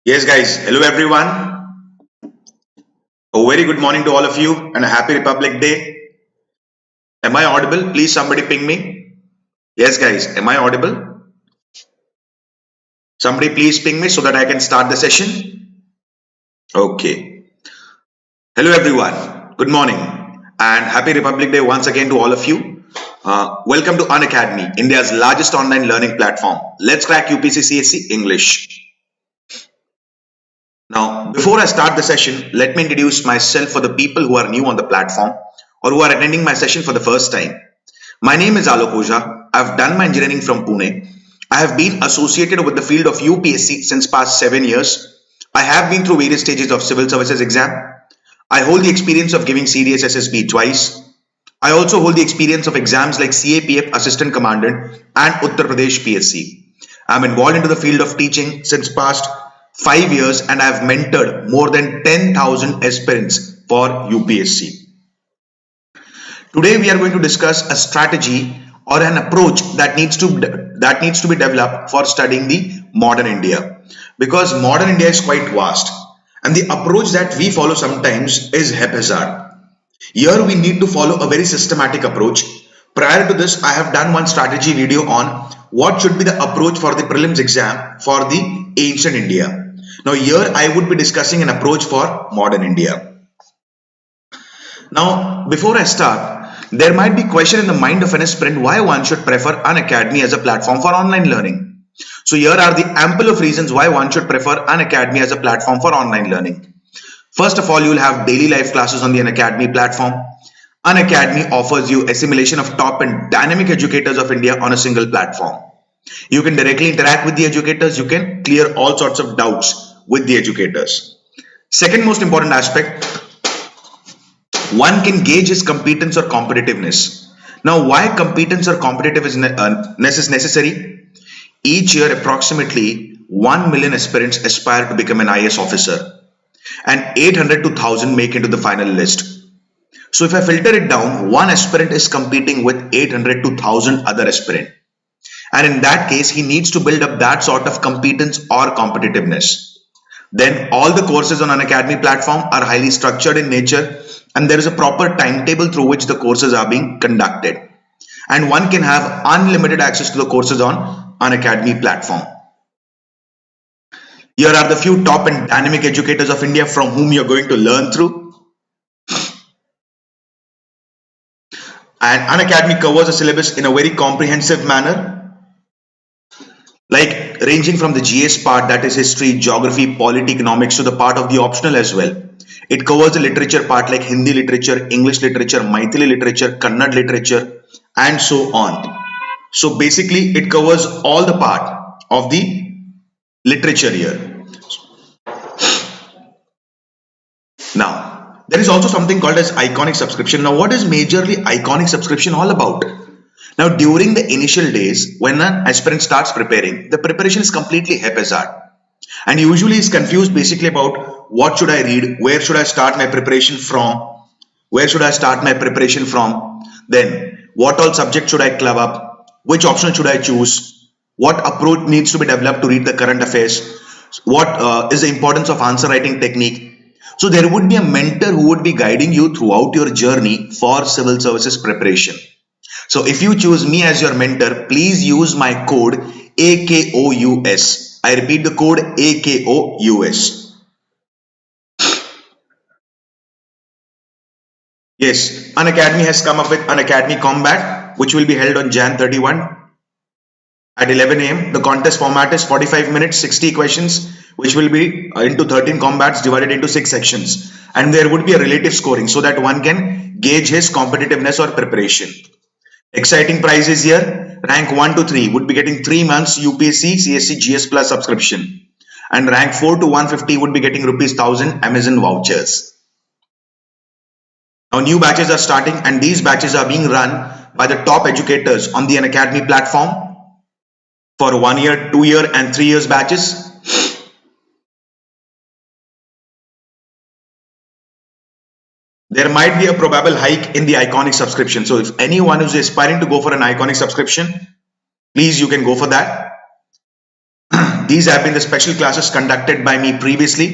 Yes, guys. Hello, everyone. A very good morning to all of you and a happy Republic Day. Am I audible? Please, somebody ping me. Yes, guys. Am I audible? Somebody please ping me so that I can start the session. Okay. Hello, everyone. Good morning and happy Republic Day once again to all of you. Welcome to Unacademy, India's largest online learning platform. Let's crack UPSC CSE English. Now, before I start the session, let me introduce myself for the people who are new on the platform or who are attending my session for the first time. My name is Alok K Ojha. I've done my engineering from Pune. I have been associated with the field of UPSC since past 7 years. I have been through various stages of civil services exam. I hold the experience of giving CDS SSB twice. I also hold the experience of exams like CAPF Assistant Commandant and Uttar Pradesh PSC. I'm involved into the field of teaching since past 5 years and I've mentored more than 10,000 aspirants for UPSC. Today we are going to discuss a strategy or an approach that needs to be developed for studying the modern India, because modern India is quite vast and the approach that we follow sometimes is haphazard. Here we need to follow a very systematic approach. Prior to this, I have done one strategy video on what should be the approach for the prelims exam for the ancient India. Now here I would be discussing an approach for modern India. Now before I start, there might be question in the mind of an aspirant why one should prefer Unacademy as a platform for online learning. So here are the ample of reasons why one should prefer Unacademy as a platform for online learning. First of all, you will have daily live classes on the Unacademy platform. Unacademy offers you assimilation of top and dynamic educators of India on a single platform. You can directly interact with the educators. You can clear all sorts of doubts with the educators. Second most important aspect, one can gauge his competence or competitiveness. Now, why competence or competitive is necessary? Each year, approximately 1 million aspirants aspire to become an IAS officer, and 800 to 1000 make into the final list. So if I filter it down, one aspirant is competing with 800 to 1000 other aspirants. And in that case, he needs to build up that sort of competence or competitiveness. Then all the courses on Unacademy platform are highly structured in nature and there is a proper timetable through which the courses are being conducted. And one can have unlimited access to the courses on Unacademy platform. Here are the few top and dynamic educators of India from whom you're going to learn through. And Unacademy covers the syllabus in a very comprehensive manner, like ranging from the GS part, that is history, geography, polity, economics, to the part of the optional as well. It covers the literature part like Hindi literature, English literature, Maithili literature, Kannada literature, and so on. So basically, it covers all the part of the literature here. Now, there is also something called as iconic subscription. Now, what is majorly iconic subscription all about? Now, during the initial days, when an aspirant starts preparing, the preparation is completely haphazard and usually is confused basically about what should I read, where should I start my preparation from, then what all subjects should I club up, which option should I choose, what approach needs to be developed to read the current affairs, what is the importance of answer writing technique. So there would be a mentor who would be guiding you throughout your journey for civil services preparation. So if you choose me as your mentor, please use my code AKOUS. I repeat the code AKOUS. Yes, Unacademy has come up with Unacademy Combat, which will be held on Jan 31 at 11 a.m. The contest format is 45 minutes, 60 questions, which will be into 13 combats divided into 6 sections. And there would be a relative scoring so that one can gauge his competitiveness or preparation. Exciting prizes here. Rank 1 to 3 would be getting 3 months UPSC CSE GS Plus subscription. And rank 4 to 150 would be getting rupees 1000 Amazon vouchers. Now new batches are starting and these batches are being run by the top educators on the Unacademy platform for 1 year, 2 year and 3 years batches. There might be a probable hike in the iconic subscription. So if anyone is aspiring to go for an iconic subscription, please you can go for that. These have been the special classes conducted by me previously.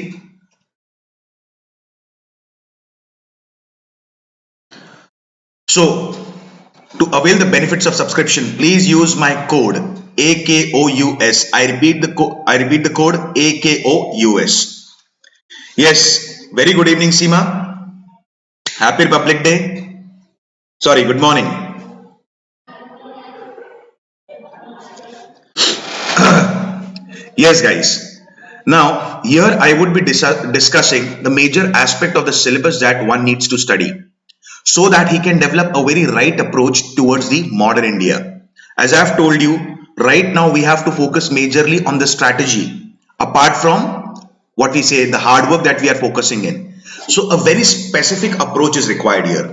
So, to avail the benefits of subscription, please use my code AKOUS. I repeat the code AKOUS. Yes, very good evening, Seema. Happy Republic Day. Sorry, good morning. Yes, guys. Now, here I would be discussing the major aspect of the syllabus that one needs to study, so that he can develop a very right approach towards the modern India. As I have told you, right now we have to focus majorly on the strategy, apart from what we say, the hard work that we are focusing in. So a very specific approach is required here.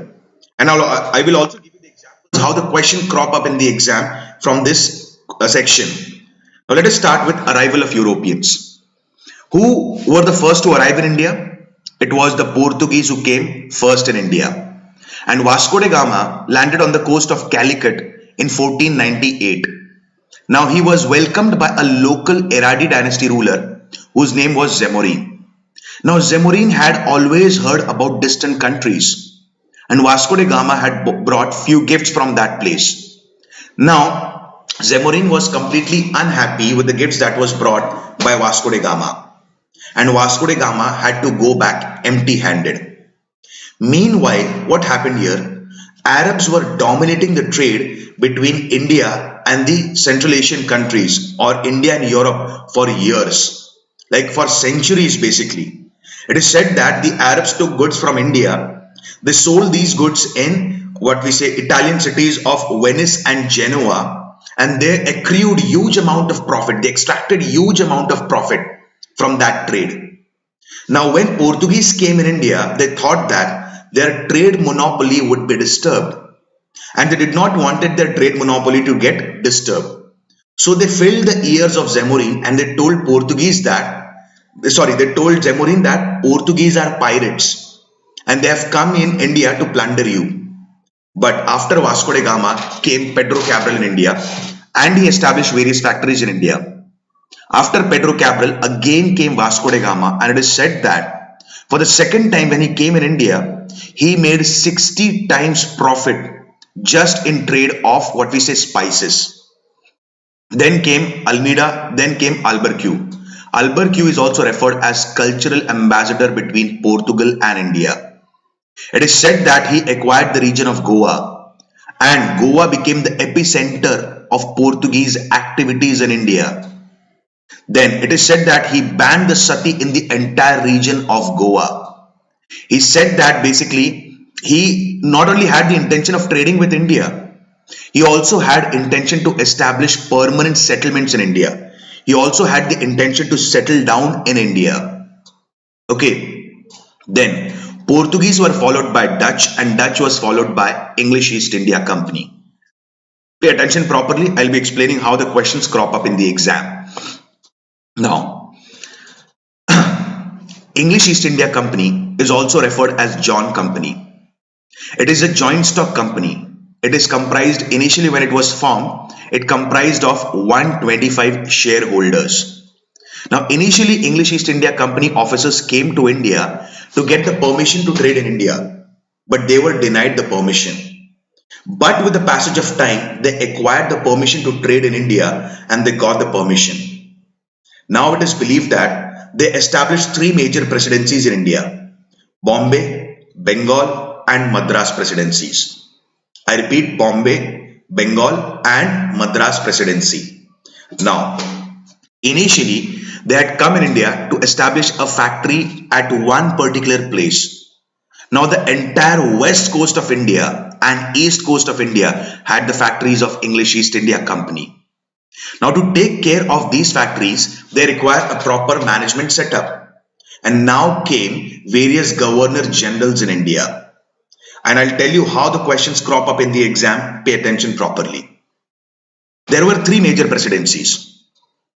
And I will also give you the examples how the question crop up in the exam from this section. Now let us start with arrival of Europeans. Who were the first to arrive in India? It was the Portuguese who came first in India. And Vasco da Gama landed on the coast of Calicut in 1498. Now he was welcomed by a local Eradi dynasty ruler whose name was Zamorin. Now Zamorin had always heard about distant countries, and Vasco da Gama had brought few gifts from that place. Now Zamorin was completely unhappy with the gifts that was brought by Vasco da Gama, and Vasco da Gama had to go back empty-handed. Meanwhile, what happened here? Arabs were dominating the trade between India and the Central Asian countries, or India and Europe, for years, like for centuries basically. It is said that the Arabs took goods from India, they sold these goods in what we say Italian cities of Venice and Genoa, and they accrued huge amount of profit. They extracted huge amount of profit from that trade. Now when Portuguese came in India, they thought that their trade monopoly would be disturbed, and they did not wanted their trade monopoly to get disturbed. So they filled the ears of Zamorin and they told Zamorin that Portuguese are pirates and they have come in India to plunder you. But after Vasco da Gama came Pedro Cabral in India, and he established various factories in India. After Pedro Cabral again came Vasco da Gama, and it is said that for the second time when he came in India, he made 60 times profit just in trade of what we say spices. Then came Almeida, then came Albuquerque. Albuquerque is also referred as cultural ambassador between Portugal and India. It is said that he acquired the region of Goa, and Goa became the epicenter of Portuguese activities in India. Then it is said that he banned the sati in the entire region of Goa. He said that basically he not only had the intention of trading with India, he also had intention to establish permanent settlements in India. He also had the intention to settle down in India. Okay, then Portuguese were followed by Dutch, and Dutch was followed by English East India Company. Pay attention properly. I'll be explaining how the questions crop up in the exam. Now, English East India Company is also referred as John Company. It is a joint stock company. It is comprised, initially when it was formed, it comprised of 125 shareholders. Now, initially English East India Company officers came to India to get the permission to trade in India, but they were denied the permission. But with the passage of time, they acquired the permission to trade in India and they got the permission. Now it is believed that they established three major presidencies in India: Bombay, Bengal and Madras presidencies. I repeat, Bombay, Bengal and Madras presidency. Now, initially they had come in India to establish a factory at one particular place. Now the entire west coast of India and east coast of India had the factories of English East India Company. Now to take care of these factories, they require a proper management setup. And now came various governor generals in India. And I'll tell you how the questions crop up in the exam. Pay attention properly. There were three major presidencies.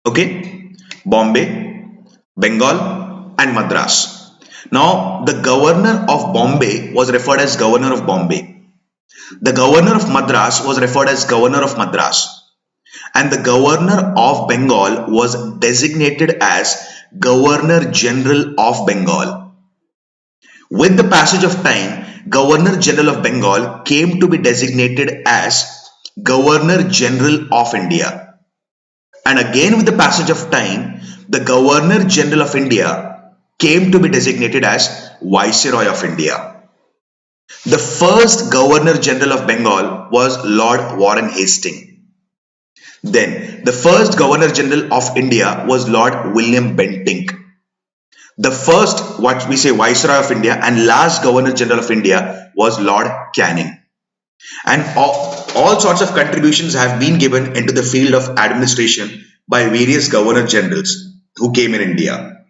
Okay, Bombay, Bengal and Madras. Now the governor of Bombay was referred as governor of Bombay. The governor of Madras was referred as governor of Madras. and the Governor of Bengal was designated as Governor General of Bengal. With the passage of time, Governor General of Bengal came to be designated as Governor General of India. And again with the passage of time, the Governor General of India came to be designated as Viceroy of India. The first Governor General of Bengal was Lord Warren Hastings. Then the first Governor General of India was Lord William Bentinck. The first, what we say, Viceroy of India and last Governor General of India was Lord Canning. And all sorts of contributions have been given into the field of administration by various Governor Generals who came in India.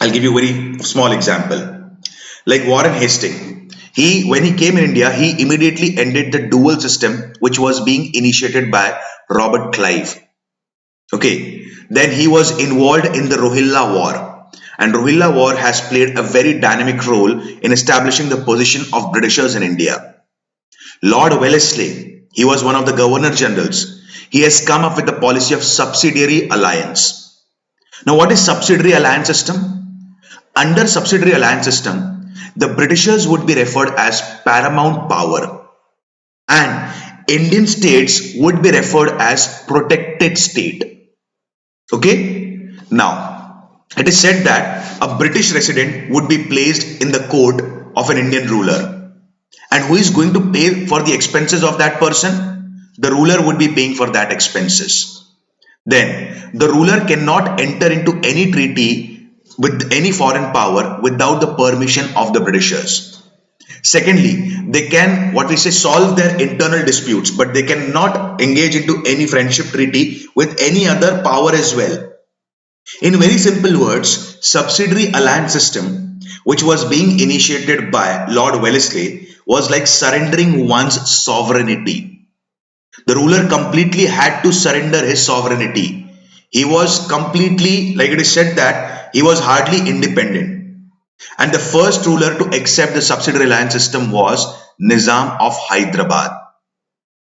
I'll give you a very small example. Like Warren Hastings, when he came in India, he immediately ended the dual system which was being initiated by Robert Clive. Okay, then he was involved in the Rohilla War. And Rohilla War has played a very dynamic role in establishing the position of Britishers in India. Lord Wellesley, he was one of the Governor Generals. He has come up with the policy of subsidiary alliance. Now, what is subsidiary alliance system? Under subsidiary alliance system, the Britishers would be referred as paramount power and Indian states would be referred as protected state. Okay? Now, it is said that a British resident would be placed in the court of an Indian ruler. And who is going to pay for the expenses of that person? The ruler would be paying for that expenses. Then the ruler cannot enter into any treaty with any foreign power without the permission of the Britishers. Secondly, they can, what we say, solve their internal disputes, but they cannot engage into any friendship treaty with any other power as well. In very simple words, subsidiary alliance system, which was being initiated by Lord Wellesley, was like surrendering one's sovereignty. The ruler completely had to surrender his sovereignty. He was completely, like it is said that, he was hardly independent. And the first ruler to accept the subsidiary alliance system was Nizam of Hyderabad.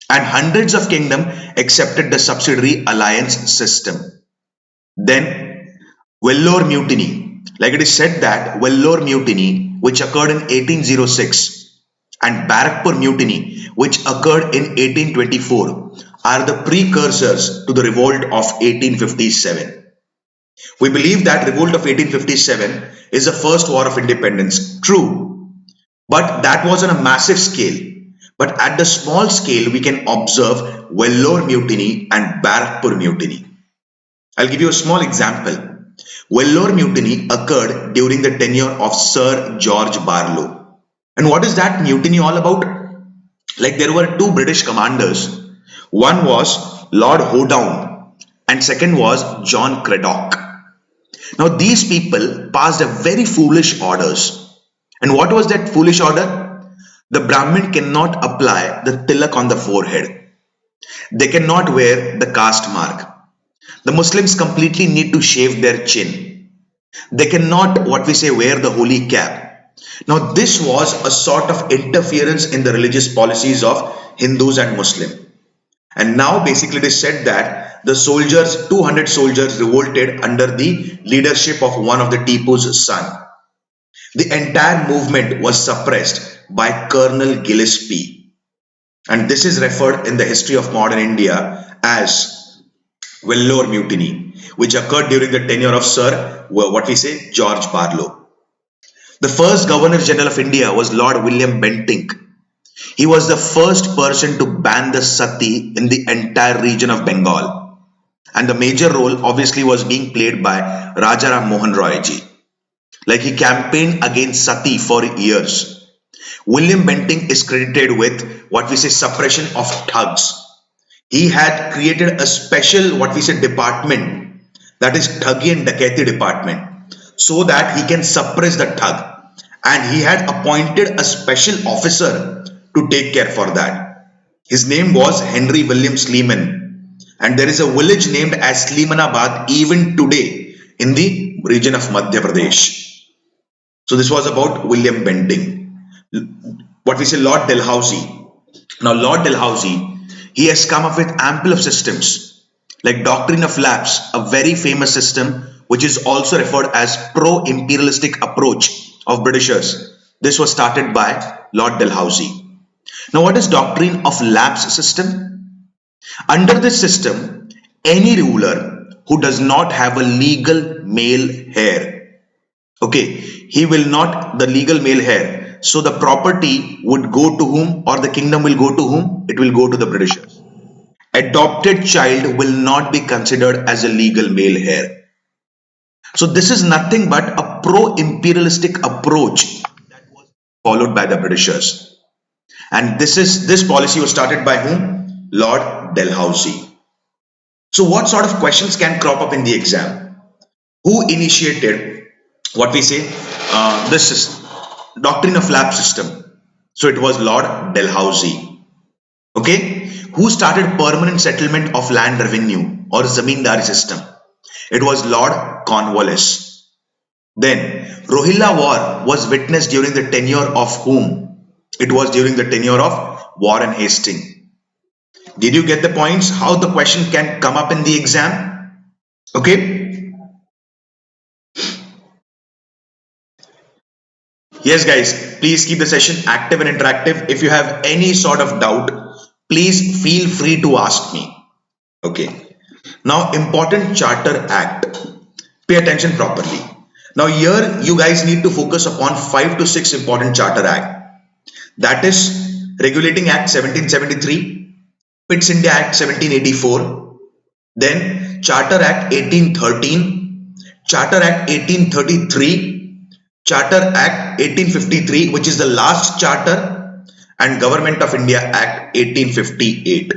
And hundreds of kingdoms accepted the subsidiary alliance system. Then Vellore Mutiny, like it is said that Vellore Mutiny, which occurred in 1806, and Barrackpur Mutiny, which occurred in 1824, are the precursors to the revolt of 1857. We believe that revolt of 1857 is the first war of independence. True, but that was on a massive scale. But at the small scale, we can observe Vellore Mutiny and Barrackpur Mutiny. I'll give you a small example. Vellore Mutiny occurred during the tenure of Sir George Barlow. And what is that mutiny all about? Like there were two British commanders. One was Lord Hodown and second was John Cradock. Now these people passed a very foolish orders. And what was that foolish order? The Brahmin cannot apply the tilak on the forehead. They cannot wear the caste mark. The Muslims completely need to shave their chin. They cannot, what we say, wear the holy cap. Now this was a sort of interference in the religious policies of Hindus and Muslims. And now basically it is said that the soldiers, 200 soldiers revolted under the leadership of one of the Tipu's son. The entire movement was suppressed by Colonel Gillespie. And this is referred in the history of modern India as Vellore Mutiny, which occurred during the tenure of Sir, what we say, George Barlow. The first Governor General of India was Lord William Bentinck. He was the first person to ban the sati in the entire region of Bengal. And the major role obviously was being played by Raja Ram Mohan Roy ji. Like he campaigned against sati for years. William Bentinck is credited with what we say suppression of thugs. He had created a special, what we say, department, that is Thuggy and Dakati department, so that he can suppress the thug. And he had appointed a special officer to take care for that. His name was Henry William Sleeman. And there is a village named as Sleemanabad even today in the region of Madhya Pradesh. So this was about William Bentinck. What we say, Lord Dalhousie. Now Lord Dalhousie, he has come up with ample of systems. like doctrine of lapse, a very famous system which is also referred as pro-imperialistic approach of Britishers. This was started by Lord Dalhousie. Now, what is doctrine of lapse system? Under this system, any ruler who does not have a legal male heir, okay, he will not the legal male heir. So the property would go to whom, or the kingdom will go to whom? It will go to the Britishers. Adopted child will not be considered as a legal male heir. So this is nothing but a pro-imperialistic approach followed by the Britishers. And this policy was started by whom? Lord Dalhousie. So what sort of questions can crop up in the exam? Who initiated what we say this is doctrine of lapse system? So it was Lord Dalhousie. Okay. Who started permanent settlement of land revenue or Zamindar system? It was Lord Cornwallis. Then Rohilla War was witnessed during the tenure of whom? It was during the tenure of Warren Hastings. Did you get the points? How the question can come up in the exam? Okay. Yes, guys, please keep the session active and interactive. If you have any sort of doubt, please feel free to ask me. Okay. Now, important Charter Act. Pay attention properly. Now, here you guys need to focus upon 5 to 6 important Charter Act. That is Regulating Act 1773, Pitt's India Act 1784, then Charter Act 1813, Charter Act 1833, Charter Act 1853, which is the last charter, and Government of India Act 1858.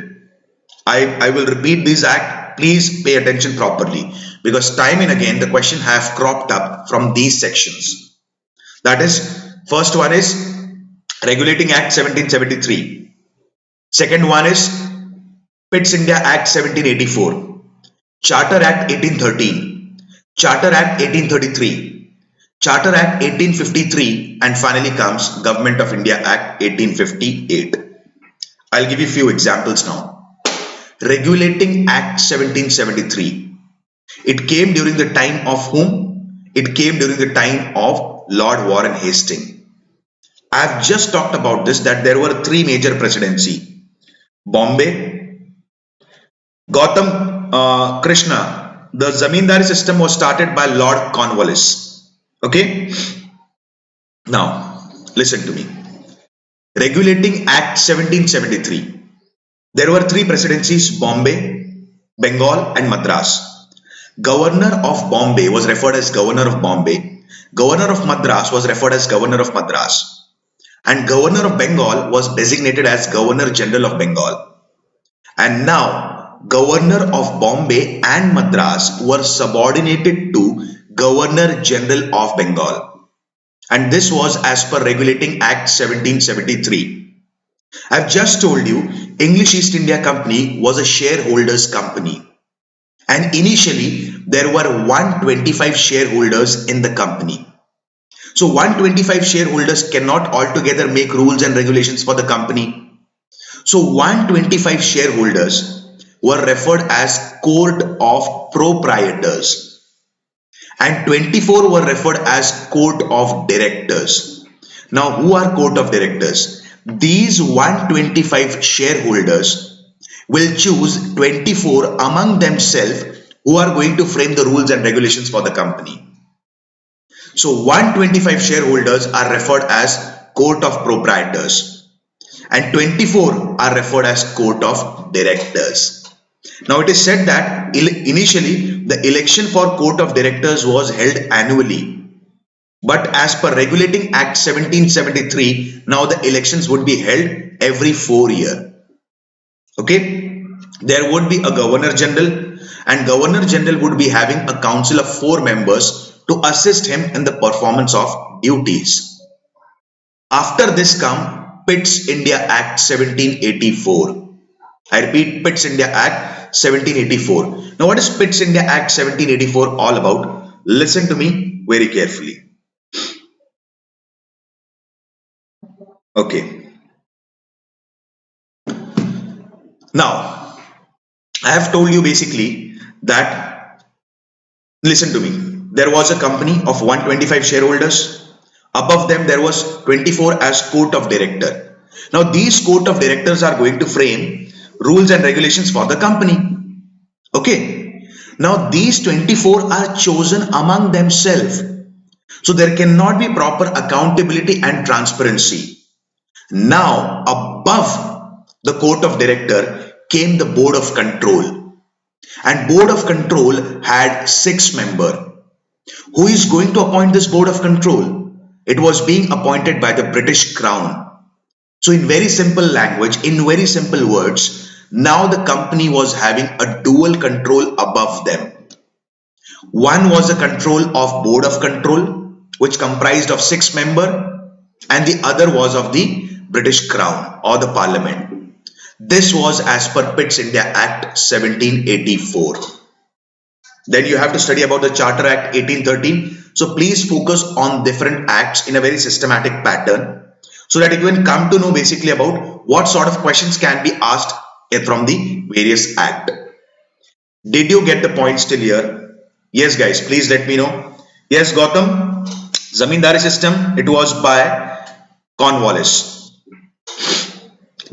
I will repeat this act. Please pay attention properly, because time and again the question have cropped up from these sections. That is, first one is Regulating Act 1773. Second one is Pitt's India Act 1784, Charter Act 1813, Charter Act 1833, Charter Act 1853, and finally comes Government of India Act 1858. I'll give you a few examples now. Regulating Act 1773. It came during the time of whom? It came during the time of Lord Warren Hastings. I have just talked about this, that there were 3 major presidency. Bombay, Gautam Krishna. The Zamindari system was started by Lord Cornwallis. Okay. Now, listen to me. Regulating Act 1773. There were 3 presidencies: Bombay, Bengal, and Madras. Governor of Bombay was referred as Governor of Bombay. Governor of Madras was referred as Governor of Madras. And Governor of Bengal was designated as Governor General of Bengal. And now, Governor of Bombay and Madras were subordinated to Governor General of Bengal. And this was as per Regulating Act 1773. I've just told you, English East India Company was a shareholders company. And initially, there were 125 shareholders in the company. So 125 shareholders cannot altogether make rules and regulations for the company. So 125 shareholders were referred as Court of Proprietors, and 24 were referred as Court of Directors. Now, who are Court of Directors? These 125 shareholders will choose 24 among themselves who are going to frame the rules and regulations for the company. So 125 shareholders are referred as Court of Proprietors, and 24 are referred as Court of Directors. Now, it is said that initially the election for Court of Directors was held annually, but as per Regulating Act 1773, now the elections would be held every 4 years. Okay, there would be a Governor General, and Governor General would be having a council of 4 members to assist him in the performance of duties. After this come Pitt's India Act 1784. I repeat, Pitt's India Act 1784. Now, what is Pitt's India Act 1784 all about? Listen to me very carefully. Okay. Now, I have told you basically that, listen to me, there was a company of 125 shareholders. Above them there was 24 as court of director. Now these court of directors are going to frame rules and regulations for the company. Okay. Now these 24 are chosen among themselves. So there cannot be proper accountability and transparency. Now above the court of director came the board of control, and board of control had 6 members. Who is going to appoint this board of control? It was being appointed by the British Crown. So in very simple language, in very simple words, now the company was having a dual control above them. One was a control of board of control, which comprised of 6 members, and the other was of the British Crown or the Parliament. This was as per Pitt's India Act 1784. Then you have to study about the Charter Act 1813. So please focus on different acts in a very systematic pattern, so that you can come to know basically about what sort of questions can be asked from the various act. Did you get the points till here? Yes guys, please let me know. Yes Gautam, Zamindari system, it was by Cornwallis.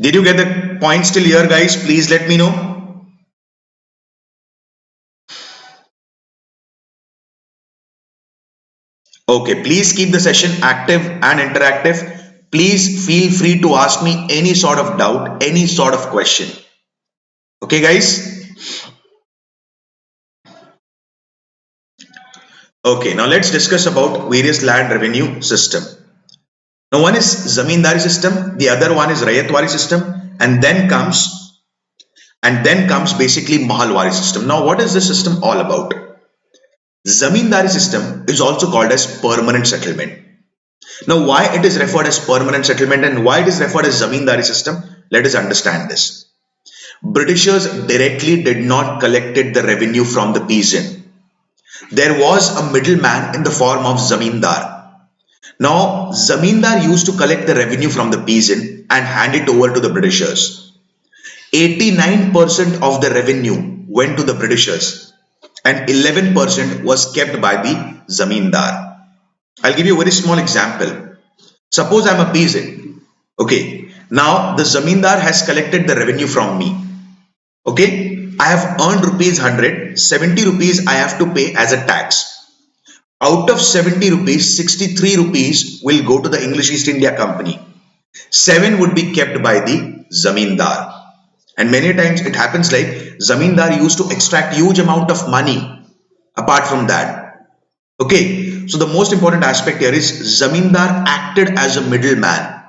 Did you get the points till here guys? Please let me know. Okay, please keep the session active and interactive. Please feel free to ask me any sort of doubt, any sort of question. Okay guys? Okay, now let's discuss about various land revenue system. Now one is Zamindari system, the other one is Rayatwari system, and then comes basically Mahalwari system. Now what is this system all about? Zamindari system is also called as permanent settlement. Now why it is referred as permanent settlement and why it is referred as Zamindari system? Let us understand this. Britishers directly did not collected the revenue from the peasant. There was a middleman in the form of Zamindar. Now Zamindar used to collect the revenue from the peasant and hand it over to the Britishers. 89% of the revenue went to the Britishers and 11% was kept by the Zamindar. I'll give you a very small example. Suppose I'm a peasant. Okay. Now the Zamindar has collected the revenue from me. Okay. I have earned rupees 100. 70 rupees I have to pay as a tax. Out of 70 rupees, 63 rupees will go to the English East India Company. 7 would be kept by the Zamindar. And many times it happens like Zamindar used to extract huge amount of money apart from that. Okay. So the most important aspect here is Zamindar acted as a middleman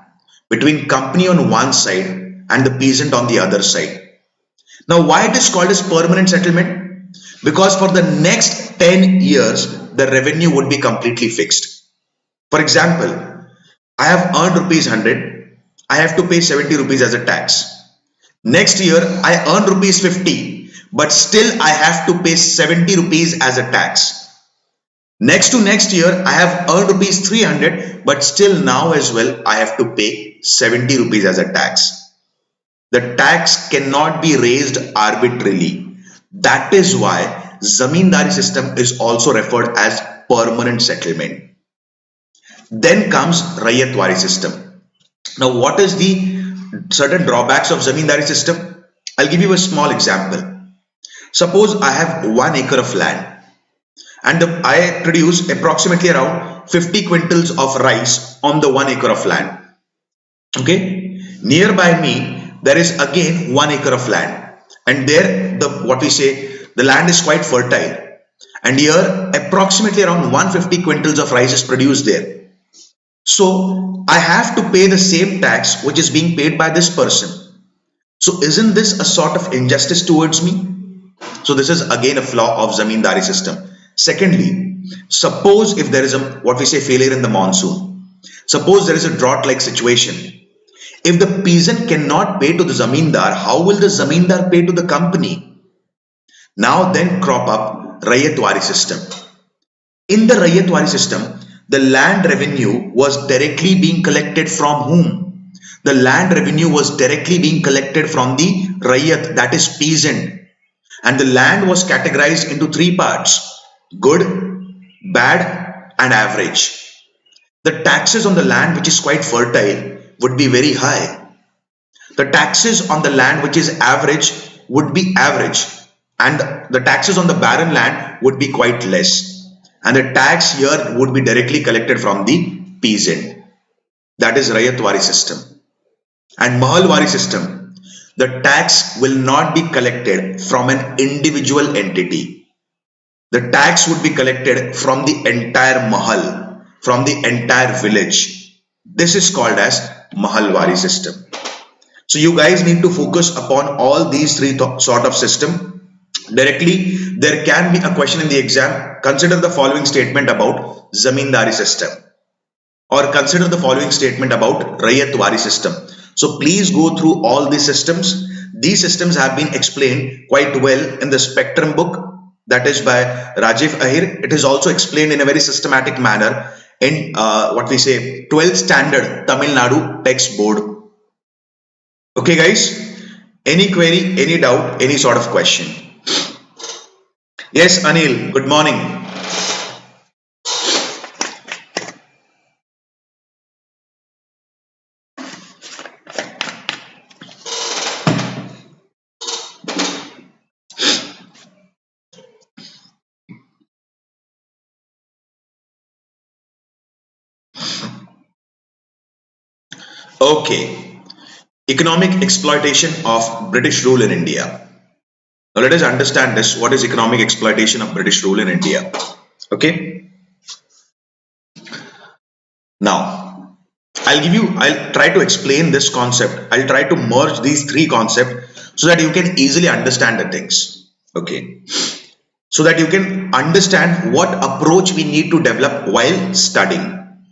between company on one side and the peasant on the other side. Now why it is called as permanent settlement? Because for the next 10 years, the revenue would be completely fixed. For example, I have earned rupees 100. I have to pay 70 rupees as a tax. Next year, I earn rupees 50, but still I have to pay 70 rupees as a tax. Next to next year, I have earned rupees 300, but still now as well, I have to pay 70 rupees as a tax. The tax cannot be raised arbitrarily. That is why Zamindari system is also referred as permanent settlement. Then comes Rayatwari system. Now what is the certain drawbacks of Zamindari system? I'll give you a small example. Suppose I have 1 acre of land and I produce approximately around 50 quintals of rice on the 1 acre of land. Okay, nearby me there is again 1 acre of land, and there the land is quite fertile, and here approximately around 150 quintals of rice is produced there. So I have to pay the same tax which is being paid by this person. So isn't this a sort of injustice towards me? So this is again a flaw of Zamindari system. Secondly, suppose if there is a failure in the monsoon, suppose there is a drought like situation. If the peasant cannot pay to the Zamindar, how will the Zamindar pay to the company? Now then crop up Rayatwari system. In the Rayatwari system, the land revenue was directly being collected from whom? The land revenue was directly being collected from the Rayat, that is peasant. And the land was categorized into three parts: good, bad, and average. The taxes on the land which is quite fertile would be very high. The taxes on the land which is average would be average, and the taxes on the barren land would be quite less. And the tax here would be directly collected from the peasant. That is Rayatwari system. And Mahalwari system, the tax will not be collected from an individual entity. The tax would be collected from the entire Mahal, from the entire village. This is called as Mahalwari system. So you guys need to focus upon all these three sort of system. Directly, there can be a question in the exam. Consider the following statement about Zamindari system, or consider the following statement about Rayatwari system. So please go through all these systems. These systems have been explained quite well in the Spectrum book, that is by Rajiv Ahir. It is also explained in a very systematic manner in 12th standard Tamil Nadu text board. Okay guys, any query, any doubt, any sort of question? Yes, Anil, good morning. Okay, economic exploitation of British rule in India. Now let us understand this. What is economic exploitation of British rule in India? Okay. Now, I'll try to explain this concept. I'll try to merge these three concepts so that you can easily understand the things. Okay. So that you can understand what approach we need to develop while studying.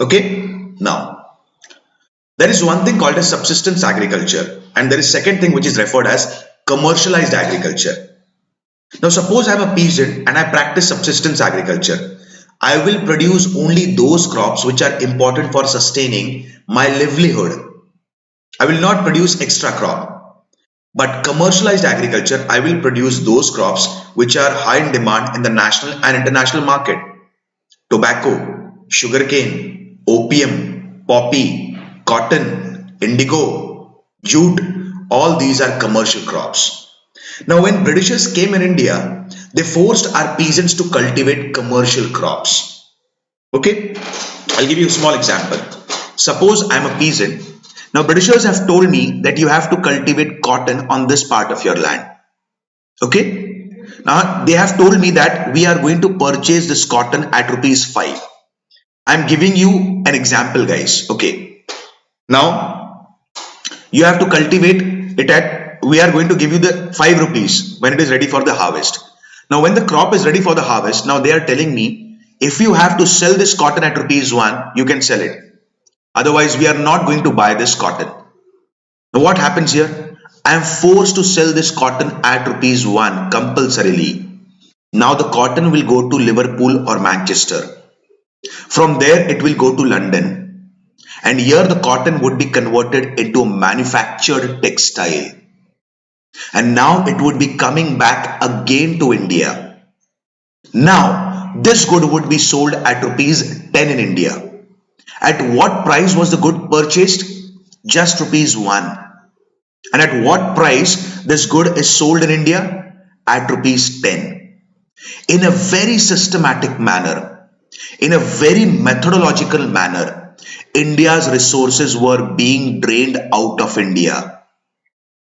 Okay. Now, there is one thing called as subsistence agriculture, and there is second thing which is referred as commercialized agriculture. Now suppose I am a peasant and I practice subsistence agriculture. I will produce only those crops which are important for sustaining my livelihood. I will not produce extra crop. But commercialized agriculture, I will produce those crops which are high in demand in the national and international market. Tobacco, sugarcane, opium, poppy, cotton, indigo, jute, all these are commercial crops. Now when Britishers came in India, they forced our peasants to cultivate commercial crops. Okay, I'll give you a small example. Suppose I'm a peasant. Now Britishers have told me that you have to cultivate cotton on this part of your land. Okay, now they have told me that we are going to purchase this cotton at ₹5. I'm giving you an example, guys. Okay. Now, you have to cultivate it at, we are going to give you the ₹5 when it is ready for the harvest. Now, when the crop is ready for the harvest, now they are telling me, if you have to sell this cotton at ₹1, you can sell it. Otherwise, we are not going to buy this cotton. Now, what happens here? I am forced to sell this cotton at ₹1 compulsorily. Now, the cotton will go to Liverpool or Manchester. From there, it will go to London. And here the cotton would be converted into manufactured textile. And now it would be coming back again to India. Now this good would be sold at ₹10 in India. At what price was the good purchased? Just ₹1. And at what price this good is sold in India? At ₹10. In a very systematic manner, in a very methodological manner, India's resources were being drained out of India.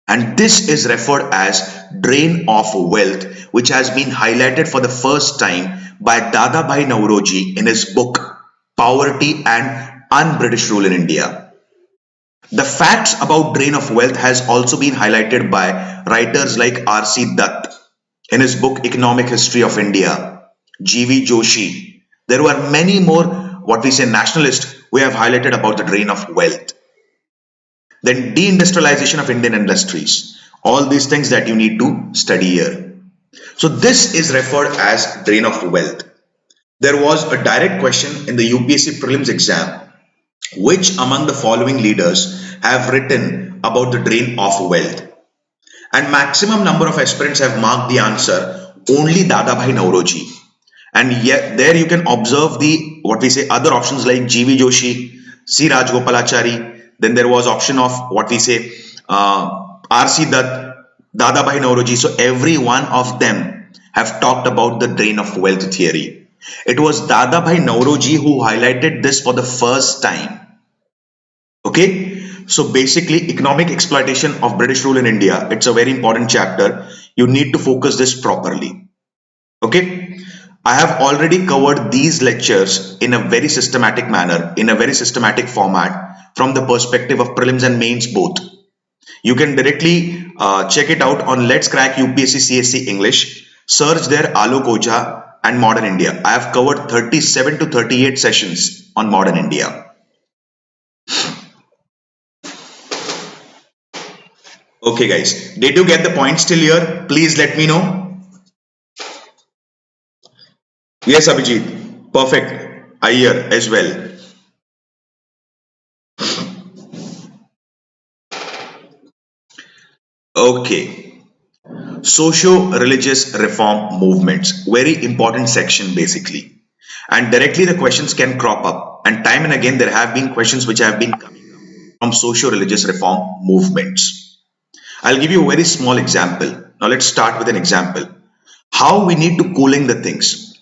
And this is referred as drain of wealth, which has been highlighted for the first time by Dadabhai Nauroji in his book, Poverty and Un-British Rule in India. The facts about drain of wealth has also been highlighted by writers like R.C. Dutt in his book, Economic History of India, G.V. Joshi. There were many more nationalists who have highlighted about the drain of wealth. Then deindustrialization of Indian industries. All these things that you need to study here. So this is referred as drain of wealth. There was a direct question in the UPSC Prelims exam. Which among the following leaders have written about the drain of wealth? And maximum number of aspirants have marked the answer only Dadabhai Nauroji. And yet there you can observe the what we say other options like G.V. Joshi, C. Rajgopalachari. Then there was option of what we say R.C. Dutt, Dadabhai Nauroji. So every one of them have talked about the drain of wealth theory. It was Dadabhai Nauroji who highlighted this for the first time. Okay. So basically, economic exploitation of British rule in India. It's a very important chapter. You need to focus this properly. Okay. I have already covered these lectures in a very systematic manner, in a very systematic format from the perspective of prelims and mains both. You can directly check it out on Let's Crack UPSC CSE English. Search there Alok K Ojha and Modern India. I have covered 37 to 38 sessions on Modern India. Okay guys, did you get the points till here? Please let me know. Yes Abhijit, perfect. I hear as well. Okay. Socio-religious reform movements, very important section basically. And directly the questions can crop up, and time and again there have been questions which have been coming up from socio-religious reform movements. I'll give you a very small example. Now let's start with an example. How we need to cooling the things.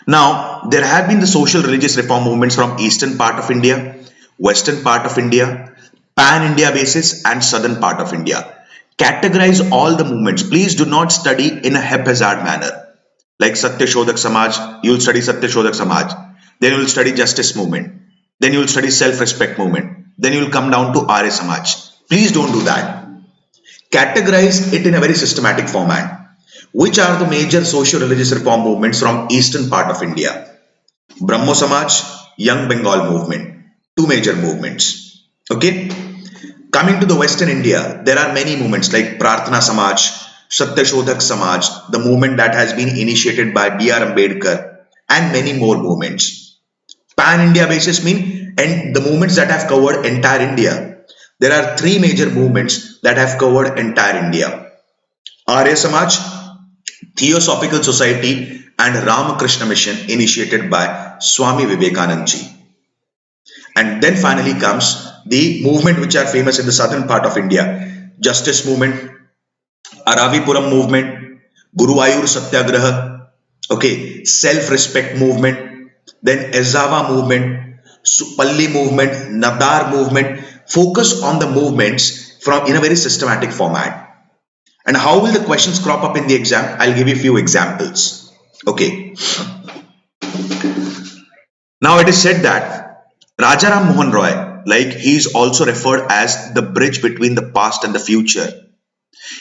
Now there have been the social religious reform movements from eastern part of India, western part of India, pan-India basis and southern part of India. Categorize all the movements. Please do not study in a haphazard manner. Like Satya Shodhak Samaj, you will study Satya Shodhak Samaj. Then you will study justice movement. Then you will study self-respect movement. Then you will come down to Arya Samaj. Please don't do that. Categorize it in a very systematic format. Which are the major socio-religious reform movements from eastern part of India? Brahmo Samaj, Young Bengal movement. Two major movements. Okay. Coming to the western India, there are many movements like Prarthana Samaj, Satya Shodhak Samaj, the movement that has been initiated by B.R. Ambedkar, and many more movements. Pan-India basis mean and the movements that have covered entire India. There are three major movements that have covered entire India. Arya Samaj, Theosophical Society and Ramakrishna Mission initiated by Swami Vivekanand ji. And then finally comes the movement which are famous in the southern part of India. Justice movement, Aravipuram movement, Guruvayur Satyagraha, okay, self-respect movement, then Ezava movement, Supalli movement, Nadar movement. Focus on the movements from in a very systematic format. And how will the questions crop up in the exam? I'll give you a few examples. Okay. Now it is said that Rajaram Mohan Roy, like he is also referred as the bridge between the past and the future.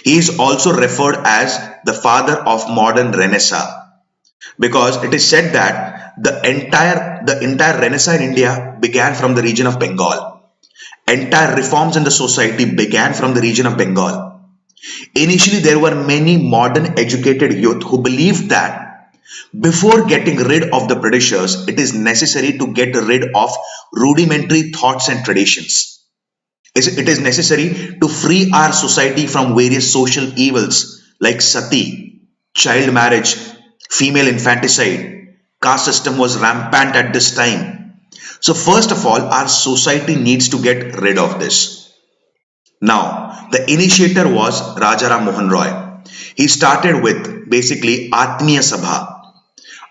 He is also referred as the father of modern Renaissance, because it is said that the entire Renaissance in India began from the region of Bengal. Entire reforms in the society began from the region of Bengal. Initially, there were many modern educated youth who believed that before getting rid of the Britishers, it is necessary to get rid of rudimentary thoughts and traditions. It is necessary to free our society from various social evils like sati, child marriage, female infanticide. Caste system was rampant at this time. So first of all, our society needs to get rid of this. Now, the initiator was Rajaram Mohan Roy. He started with basically Atmiya Sabha.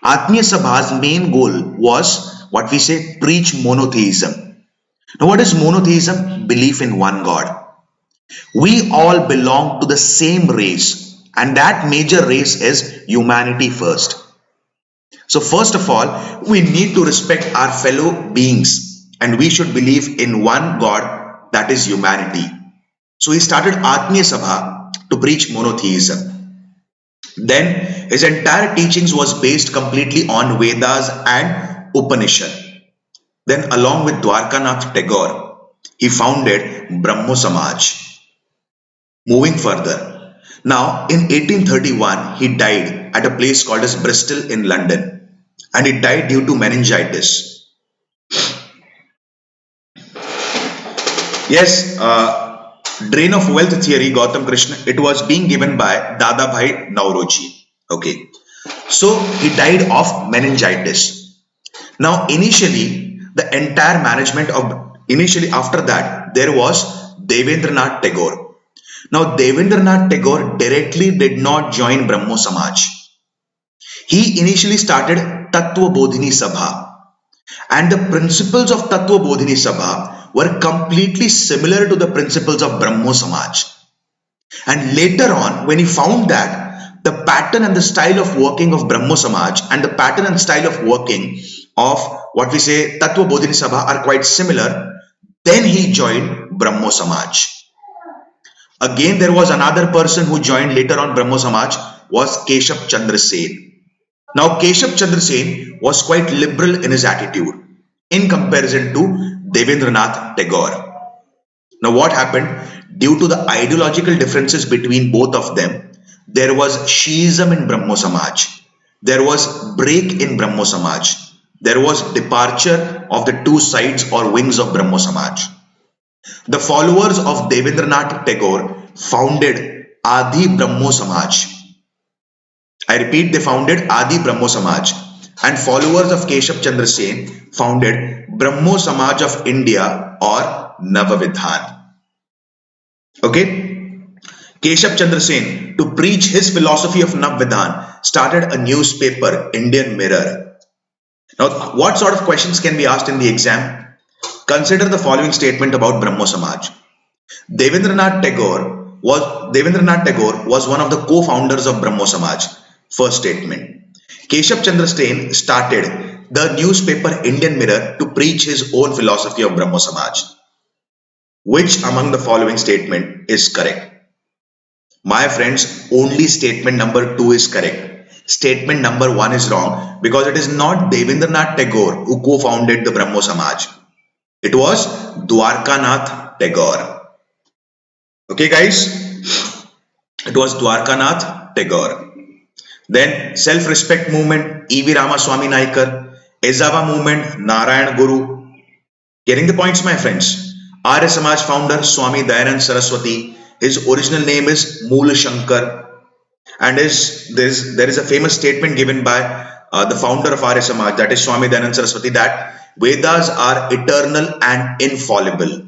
Atmiya Sabha's main goal was what we say preach monotheism. Now what is monotheism? Belief in one God. We all belong to the same race, and that major race is humanity first. So first of all, we need to respect our fellow beings and we should believe in one God, that is humanity. So he started Atmiya Sabha to preach monotheism. Then his entire teachings was based completely on Vedas and Upanishad. Then along with Dwarkanath Tagore, he founded Brahmo Samaj. Moving further, now in 1831 he died at a place called as Bristol in London. And he died due to meningitis. Yes, Drain of wealth theory, Gautam Krishna, it was being given by Dadabhai Nauroji. Okay. So he died of meningitis. Now initially after that there was Devendranath Tagore. Now Devendranath Tagore directly did not join Brahmo Samaj. He initially started Tattva Bodhini Sabha, and the principles of Tattva Bodhini Sabha were completely similar to the principles of Brahmo Samaj. And later on, when he found that the pattern and the style of working of Brahmo Samaj and the pattern and style of working of what we say Tattva Bodhini Sabha are quite similar, then he joined Brahmo Samaj. Again, there was another person who joined later on Brahmo Samaj, was Keshav Chandra Sen. Now Keshav Chandra Sen was quite liberal in his attitude in comparison to Devendranath Tagore. Now what happened? Due to the ideological differences between both of them, there was schism in Brahmo Samaj. There was break in Brahmo Samaj. There was departure of the two sides or wings of Brahmo Samaj. The followers of Devendranath Tagore founded Adi Brahmo Samaj. I repeat, they founded Adi Brahmo Samaj, and followers of Keshav Chandra Sen founded Brahmo Samaj of India or Navavidhan. Okay, Keshav Chandra Sen, to preach his philosophy of Navavidhan, started a newspaper, Indian Mirror. Now, what sort of questions can be asked in the exam? Consider the following statement about Brahmo Samaj. Devendranath Tagore was one of the co-founders of Brahmo Samaj. First statement. Keshav Chandra Sen started the newspaper Indian Mirror to preach his own philosophy of Brahmo Samaj. Which among the following statement is correct? My friends, only statement number 2 is correct. Statement number 1 is wrong, because it is not Devendranath Tagore who co-founded the Brahmo Samaj. It was Dwarkanath Tagore. Okay guys, it was Dwarkanath Tagore. Then self-respect movement, E.V. Ramaswamy Naikar. Ezava movement, Narayan Guru. Getting the points, my friends? Arya Samaj founder Swami Dayanand Saraswati. His original name is Mool Shankar. And there is a famous statement given by the founder of Arya Samaj, that is Swami Dayanand Saraswati, that Vedas are eternal and infallible.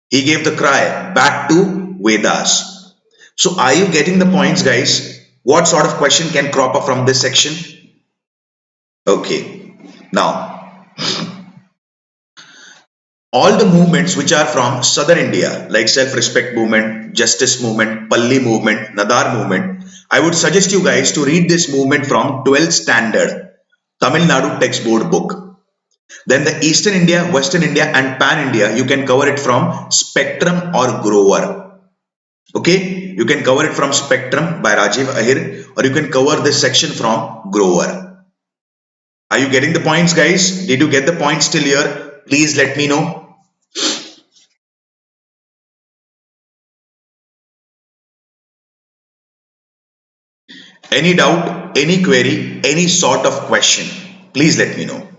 He gave the cry back to Vedas. So are you getting the points, guys? What sort of question can crop up from this section? Okay, now all the movements which are from southern India, like self-respect movement, justice movement, Palli movement, Nadar movement, I would suggest you guys to read this movement from 12th standard Tamil Nadu textbook book. Then the Eastern India, Western India and Pan India, you can cover it from Spectrum or Grover. Okay, you can cover it from Spectrum by Rajiv Ahir, or you can cover this section from Grover. Are you getting the points, guys? Did you get the points till here? Please let me know. Any doubt, any query, any sort of question, please let me know.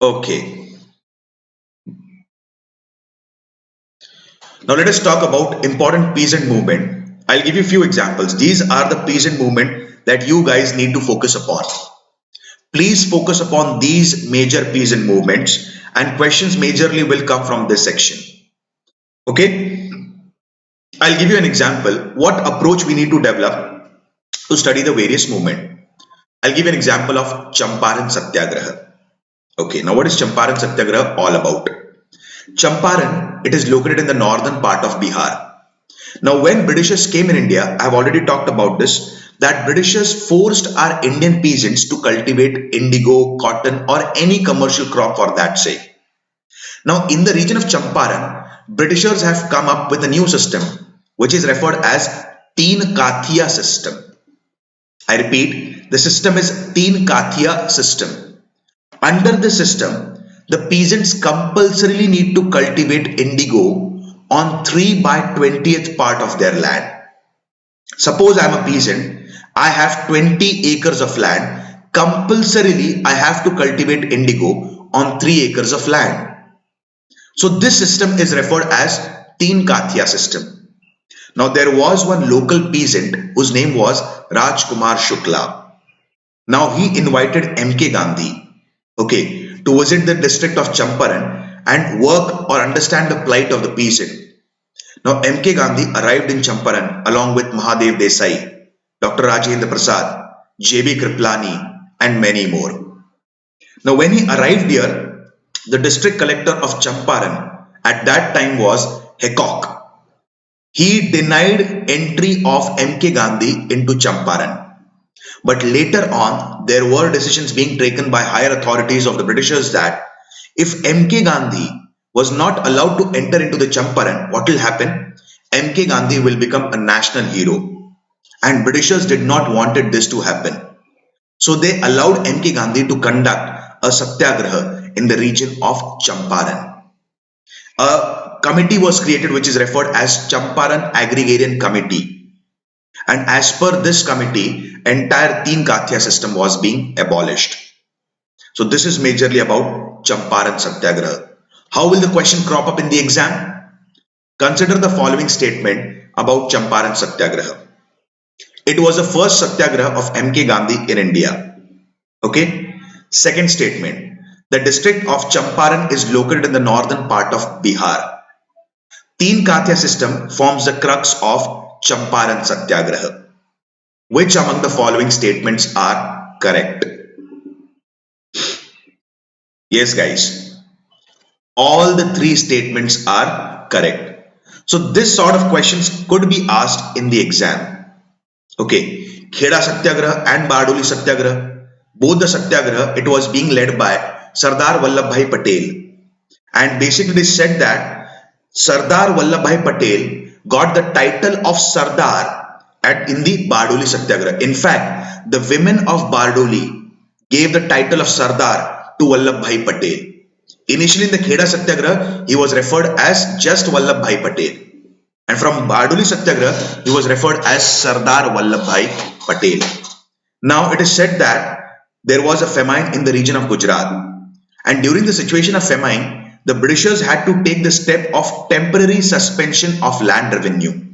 Okay. Now let us talk about important peasant movement. I'll give you a few examples. These are the peasant movement that you guys need to focus upon. Please focus upon these major peasant movements, and questions majorly will come from this section. Okay, I'll give you an example what approach we need to develop to study the various movement. I'll give you an example of Champaran Satyagraha. Okay, now what is Champaran Satyagraha all about? Champaran, it is located in the northern part of Bihar. Now when Britishers came in India, I have already talked about this, that Britishers forced our Indian peasants to cultivate indigo, cotton or any commercial crop for that sake. Now in the region of Champaran, Britishers have come up with a new system which is referred as Teen Kathya system. I repeat, the system is Teen Kathya system. Under the system, the peasants compulsorily need to cultivate indigo on 3/20th part of their land. Suppose I am a peasant, I have 20 acres of land. Compulsorily, I have to cultivate indigo on 3 acres of land. So this system is referred as Teen Kathya system. Now there was one local peasant whose name was Rajkumar Shukla. Now he invited MK Gandhi, okay, to visit the district of Champaran and work or understand the plight of the peasant. Now MK Gandhi arrived in Champaran along with Mahadev Desai, Dr. Rajendra Prasad, JB Kriplani and many more. Now when he arrived here, the district collector of Champaran at that time was Hecock. He denied entry of MK Gandhi into Champaran. But later on, there were decisions being taken by higher authorities of the Britishers that if MK Gandhi was not allowed to enter into the Champaran, what will happen? MK Gandhi will become a national hero. And Britishers did not wanted this to happen. So they allowed MK Gandhi to conduct a Satyagraha in the region of Champaran. A committee was created which is referred as Champaran Agrarian Committee. And as per this committee, entire Teen Kathya system was being abolished. So this is majorly about Champaran Satyagraha. How will the question crop up in the exam? Consider the following statement about Champaran Satyagraha. It was the first Satyagraha of MK Gandhi in India. Okay. Second statement. The district of Champaran is located in the northern part of Bihar. Teen Kathya system forms the crux of Champaran Satyagraha. Which among the following statements are correct? Yes, guys. All the 3 statements are correct. So this sort of questions could be asked in the exam. Okay. Kheda Satyagraha and Bardoli Satyagraha, both the Satyagraha, it was being led by Sardar Vallabhbhai Patel. And basically it is said that Sardar Vallabhbhai Patel got the title of Sardar in the Bardoli Satyagraha. In fact, the women of Bardoli gave the title of Sardar to Vallabhbhai Patel. Initially in the Kheda Satyagraha, he was referred as just Vallabhbhai Patel. And from Bardoli Satyagraha, he was referred as Sardar Vallabhbhai Patel. Now it is said that there was a famine in the region of Gujarat. And during the situation of famine, the Britishers had to take the step of temporary suspension of land revenue.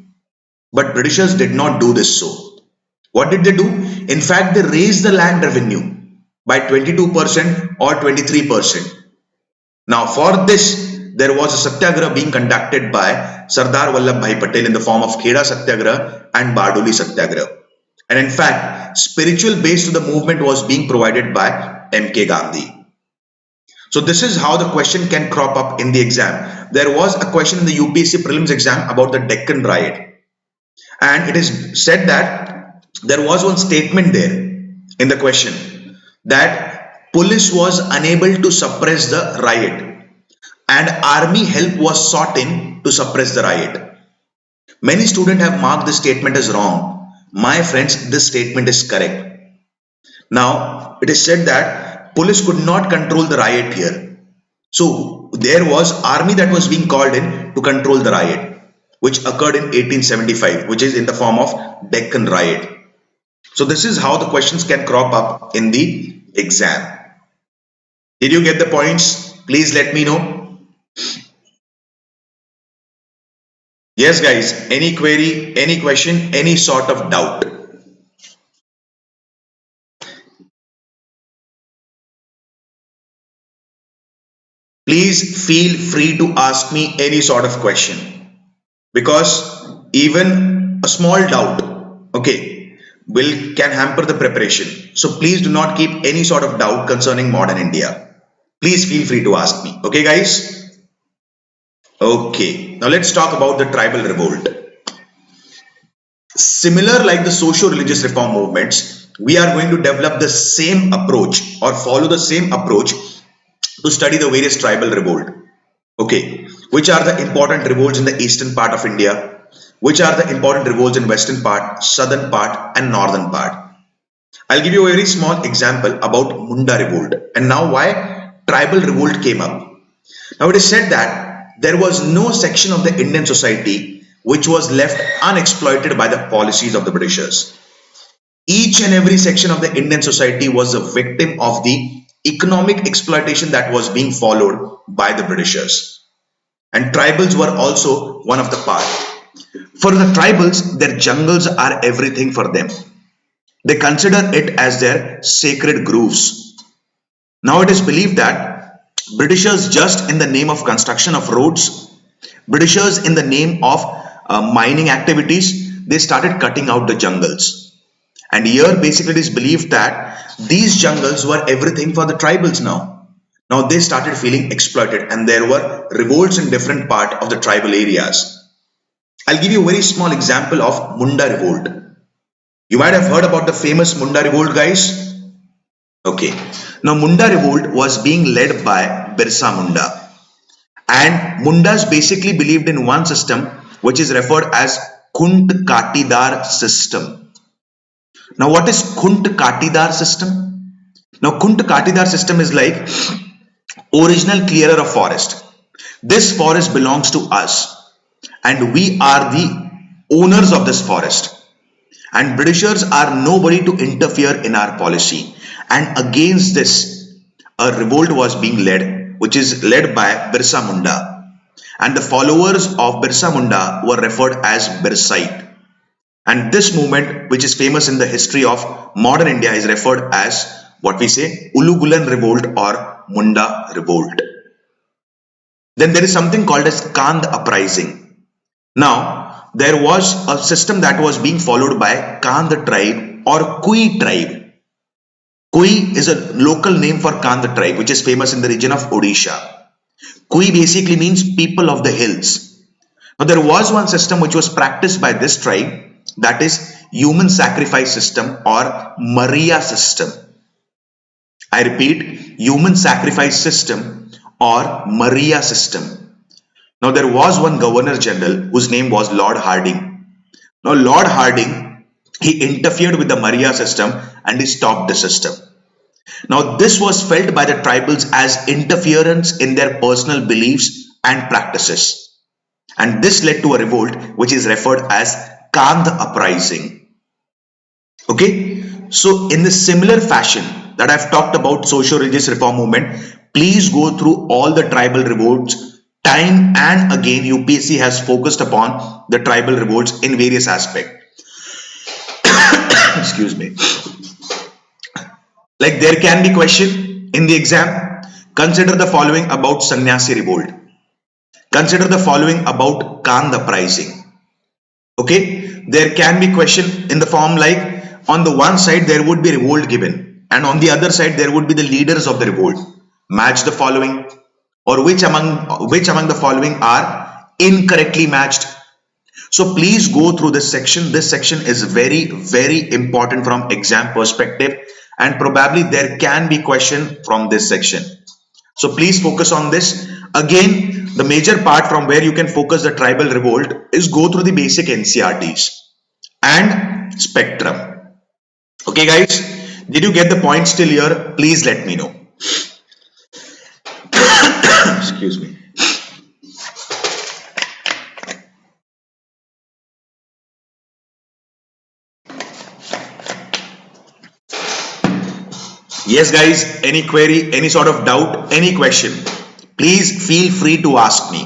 But Britishers did not do this so. What did they do? In fact, they raised the land revenue by 22% or 23%. Now for this, there was a Satyagraha being conducted by Sardar Vallabhbhai Patel in the form of Kheda Satyagraha and Bardoli Satyagraha. And in fact, spiritual base to the movement was being provided by MK Gandhi. So this is how the question can crop up in the exam. There was a question in the UPSC Prelims exam about the Deccan Riot. And it is said that there was one statement there in the question that police was unable to suppress the riot and army help was sought in to suppress the riot. Many students have marked this statement as wrong. My friends, this statement is correct. Now, it is said that police could not control the riot here. So, there was army that was being called in to control the riot, which occurred in 1875, which is in the form of Deccan Riot. So, this is how the questions can crop up in the exam. Did you get the points? Please let me know. Yes, guys, any query, any question, any sort of doubt? Please feel free to ask me any sort of question, because even a small doubt, okay, can hamper the preparation. So please do not keep any sort of doubt concerning modern India. Please feel free to ask me. Okay, guys? Okay, now let's talk about the tribal revolt. Similar like the socio-religious reform movements, we are going to develop the same approach or follow the same approach to study the various tribal revolt. Okay, which are the important revolts in the eastern part of India, which are the important revolts in western part, southern part and northern part. I'll give you a very small example about Munda Revolt and now why tribal revolt came up. Now it is said that there was no section of the Indian society which was left unexploited by the policies of the Britishers. Each and every section of the Indian society was a victim of the economic exploitation that was being followed by the Britishers. And tribals were also one of the part. For the tribals, their jungles are everything for them. They consider it as their sacred groves. Now it is believed that Britishers, just in the name of construction of roads, Britishers in the name of mining activities, they started cutting out the jungles. And here basically it is believed that these jungles were everything for the tribals now. Now they started feeling exploited and there were revolts in different part of the tribal areas. I'll give you a very small example of Munda Revolt. You might have heard about the famous Munda Revolt, guys. Okay. Now Munda Revolt was being led by Birsa Munda. And Mundas basically believed in one system which is referred as Kunt Katidar system. Now what is Kunt Katidar system? Now Kunt Katidar system is like original clearer of forest. This forest belongs to us and we are the owners of this forest. And Britishers are nobody to interfere in our policy. And against this, a revolt was being led, which is led by Birsa Munda. And the followers of Birsa Munda were referred as Birsite. And this movement, which is famous in the history of modern India, is referred as what we say Ulugulan Revolt or Munda Revolt. Then there is something called as Kand Uprising. Now, there was a system that was being followed by Kand tribe or Kui tribe. Kui is a local name for Kand tribe, which is famous in the region of Odisha. Kui basically means people of the hills. Now there was one system which was practiced by this tribe, that is human sacrifice system or Maria system. I repeat, human sacrifice system or Maria system. Now there was one Governor General whose name was Lord Harding. Now Lord Harding, he interfered with the Maria system and he stopped the system. Now this was felt by the tribals as interference in their personal beliefs and practices. And this led to a revolt which is referred as Kand Uprising. Okay, so in the similar fashion that I've talked about socio-religious reform movement, please go through all the tribal revolts. Time and again UPSC has focused upon the tribal revolts in various aspects. Excuse me. Like there can be question in the exam. Consider the following about Sannyasi revolt. Consider the following about Kand Uprising. Okay, there can be question in the form like on the one side there would be revolt given and on the other side there would be the leaders of the revolt. Match the following. Or which among the following are incorrectly matched. So please go through this section. This section is very, very important from exam perspective and probably there can be question from this section. So please focus on this. Again, the major part from where you can focus the tribal revolt is go through the basic NCRTs and spectrum. Okay guys, did you get the points till here? Please let me know. Excuse me. Yes guys, any query, any sort of doubt, any question, please feel free to ask me.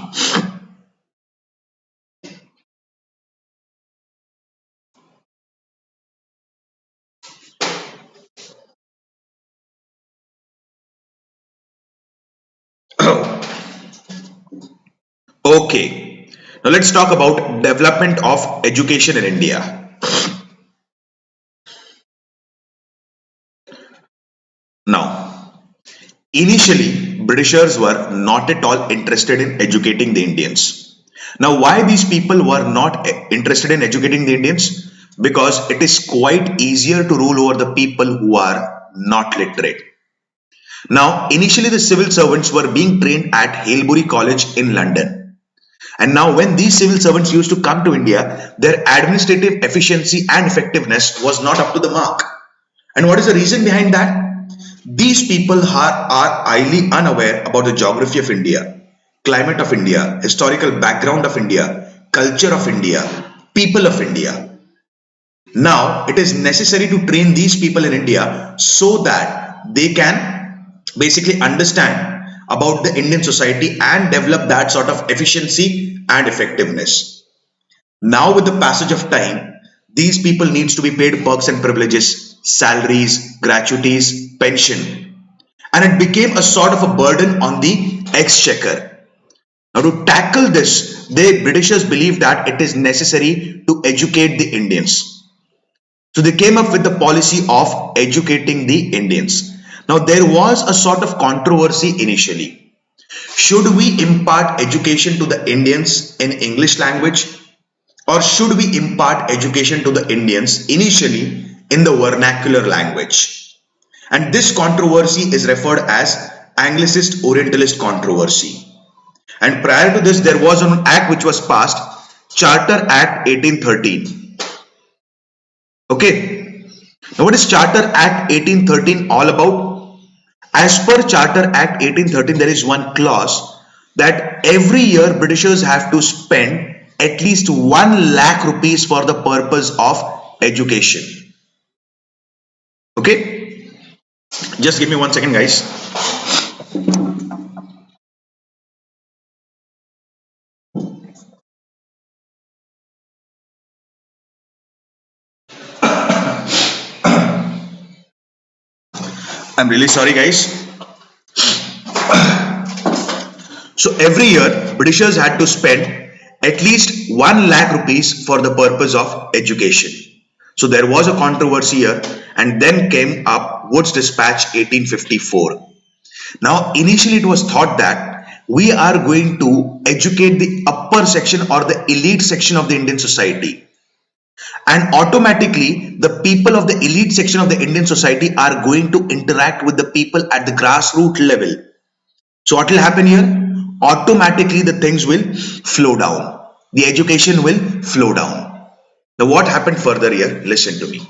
Okay, now let's talk about development of education in India. Now, initially, Britishers were not at all interested in educating the Indians. Now, why these people were not interested in educating the Indians? Because it is quite easier to rule over the people who are not literate. Now, initially the civil servants were being trained at Hailbury College in London. And now when these civil servants used to come to India, their administrative efficiency and effectiveness was not up to the mark. And what is the reason behind that? These people are highly unaware about the geography of India, climate of India, historical background of India, culture of India, people of India. Now it is necessary to train these people in India so that they can basically understand about the Indian society and develop that sort of efficiency and effectiveness. Now with the passage of time, these people needs to be paid perks and privileges, salaries, gratuities, pension, and it became a sort of a burden on the exchequer. Now to tackle this, the Britishers believed that it is necessary to educate the Indians. So they came up with the policy of educating the Indians. Now there was a sort of controversy initially. Should we impart education to the Indians in English language, or should we impart education to the Indians initially in the vernacular language? And this controversy is referred as Anglicist Orientalist controversy. And prior to this, there was an act which was passed, Charter Act 1813. Okay. Now what is Charter Act 1813 all about? As per Charter Act 1813, there is one clause that every year Britishers have to spend at least 1 lakh rupees for the purpose of education. Okay. Just give me 1 second, guys. I'm really sorry, guys. So every year, Britishers had to spend at least 1 lakh rupees for the purpose of education. So there was a controversy here, and then came up Wood's Dispatch 1854. Now, initially it was thought that we are going to educate the upper section or the elite section of the Indian society. And automatically, the people of the elite section of the Indian society are going to interact with the people at the grassroots level. So what will happen here? Automatically, the things will flow down. The education will flow down. Now, what happened further here? Listen to me.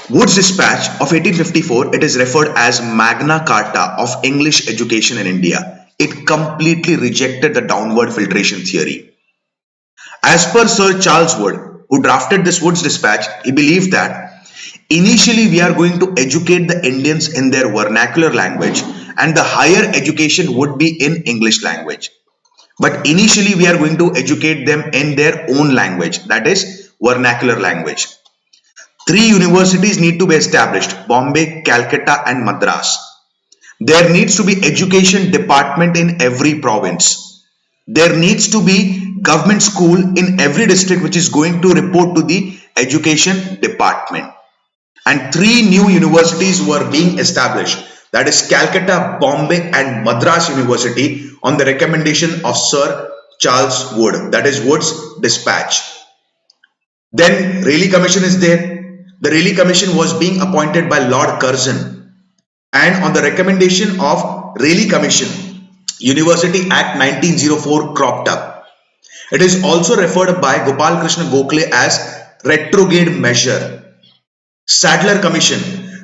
Wood's Dispatch of 1854, it is referred as Magna Carta of English education in India. It completely rejected the downward filtration theory. As per Sir Charles Wood, who drafted this Wood's Dispatch, he believed that initially we are going to educate the Indians in their vernacular language, and the higher education would be in English language. But initially we are going to educate them in their own language, that is vernacular language. 3 universities need to be established: Bombay, Calcutta and Madras. There needs to be education department in every province. There needs to be government school in every district which is going to report to the education department. And 3 new universities were being established, that is Calcutta, Bombay and Madras University, on the recommendation of Sir Charles Wood, that is Wood's Dispatch. Then Raili Commission is there. The Raili Commission was being appointed by Lord Curzon, and on the recommendation of Raili Commission, University Act 1904 cropped up. It is also referred by Gopal Krishna Gokhale as retrograde measure. Sadler Commission.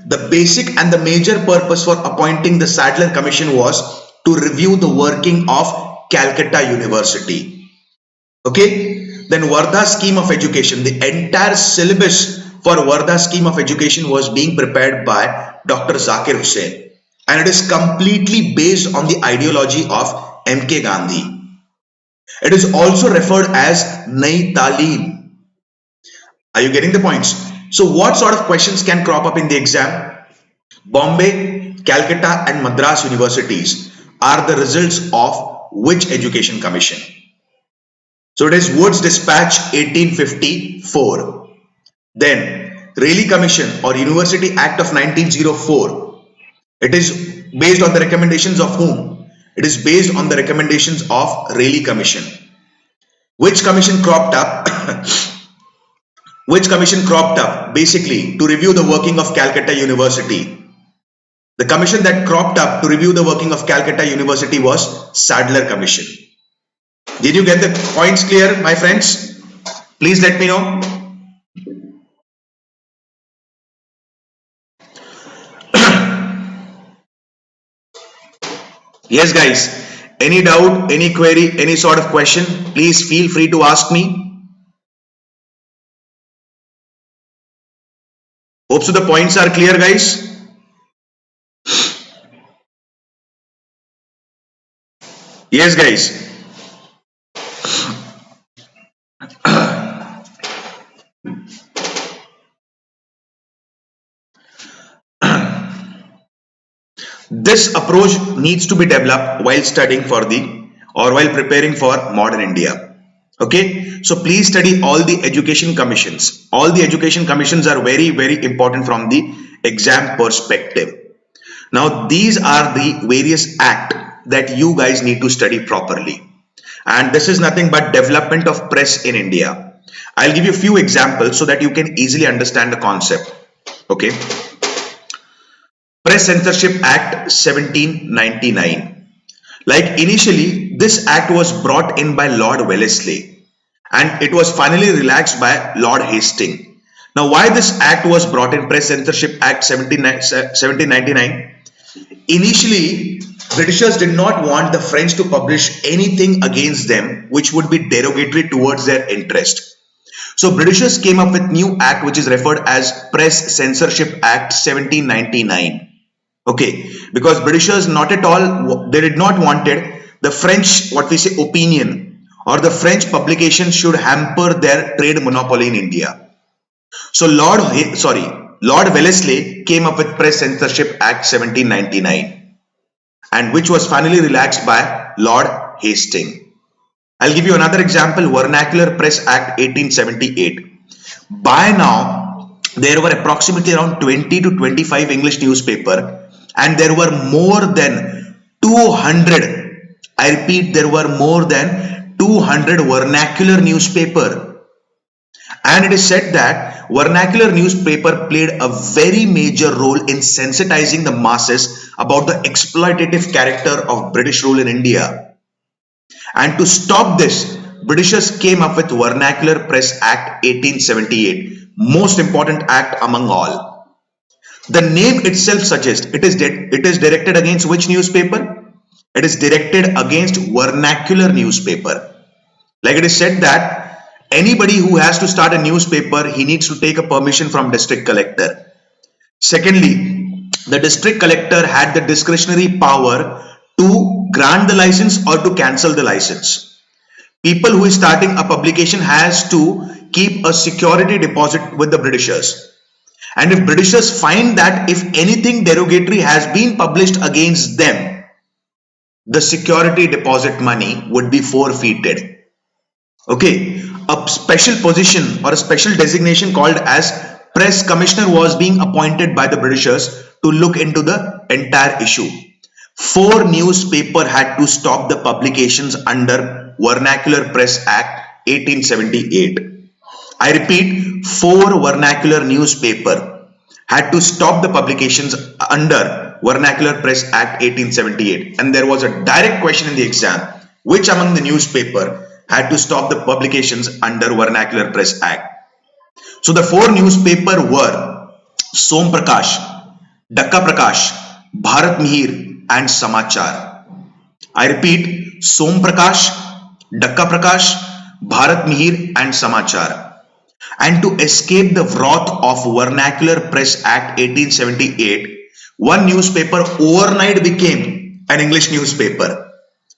The basic and the major purpose for appointing the Sadler Commission was to review the working of Calcutta University. Okay. Then Varthas Scheme of Education. The entire syllabus for Varthas Scheme of Education was being prepared by Dr. Zakir Hussain, and it is completely based on the ideology of M.K. Gandhi. It is also referred as Nai Talim. Are you getting the points? So what sort of questions can crop up in the exam? Bombay, Calcutta and Madras universities are the results of which education commission? So it is Wood's Dispatch 1854. Then Raili Commission or University Act of 1904. It is based on the recommendations of whom? It is based on the recommendations of Raili Commission. Which commission cropped up? Which commission cropped up basically to review the working of Calcutta University? The commission that cropped up to review the working of Calcutta University was Sadler Commission. Did you get the points clear, my friends? Please let me know. Yes, guys. Any doubt, any query, any sort of question, please feel free to ask me. Hope so the points are clear, guys. Yes, guys. This approach needs to be developed while studying for the or while preparing for modern India. Okay, so please study all the education commissions. All the education commissions are very, very important from the exam perspective. Now, these are the various acts that you guys need to study properly. And this is nothing but development of press in India. I'll give you a few examples so that you can easily understand the concept. Okay. Press Censorship Act 1799. Like initially, this act was brought in by Lord Wellesley and it was finally relaxed by Lord Hastings. Now, why this act was brought in, Press Censorship Act 1799? Initially, Britishers did not want the French to publish anything against them which would be derogatory towards their interest. So Britishers came up with new act which is referred as Press Censorship Act 1799. Okay, because Britishers not at all, they did not wanted the French, what we say, opinion or the French publication should hamper their trade monopoly in India. So Lord Wellesley came up with Press Censorship Act 1799 and which was finally relaxed by Lord Hastings. I'll give you another example, Vernacular Press Act 1878. By now, there were approximately around 20 to 25 English newspapers and there were more than 200, I repeat, there were more than 200 vernacular newspapers. And it is said that vernacular newspaper played a very major role in sensitizing the masses about the exploitative character of British rule in India. And to stop this, Britishers came up with Vernacular Press Act 1878, most important act among all. The name itself suggests it is directed against which newspaper? It is directed against vernacular newspaper. Like it is said that anybody who has to start a newspaper, he needs to take a permission from district collector. Secondly, the district collector had the discretionary power to grant the license or to cancel the license. People who is starting a publication has to keep a security deposit with the Britishers. And if Britishers find that if anything derogatory has been published against them, the security deposit money would be forfeited. Okay, a special position or a special designation called as Press Commissioner was being appointed by the Britishers to look into the entire issue. 4 newspapers had to stop the publications under Vernacular Press Act 1878. I repeat, 4 vernacular newspapers had to stop the publications under Vernacular Press Act 1878. And there was a direct question in the exam, which among the newspaper had to stop the publications under Vernacular Press Act? So the 4 newspapers were Som Prakash, Dakka Prakash, Bharat Mihir and Samachar. I repeat, Som Prakash, Dakka Prakash, Bharat Mihir and Samachar. And to escape the wrath of Vernacular Press Act 1878, one newspaper overnight became an English newspaper,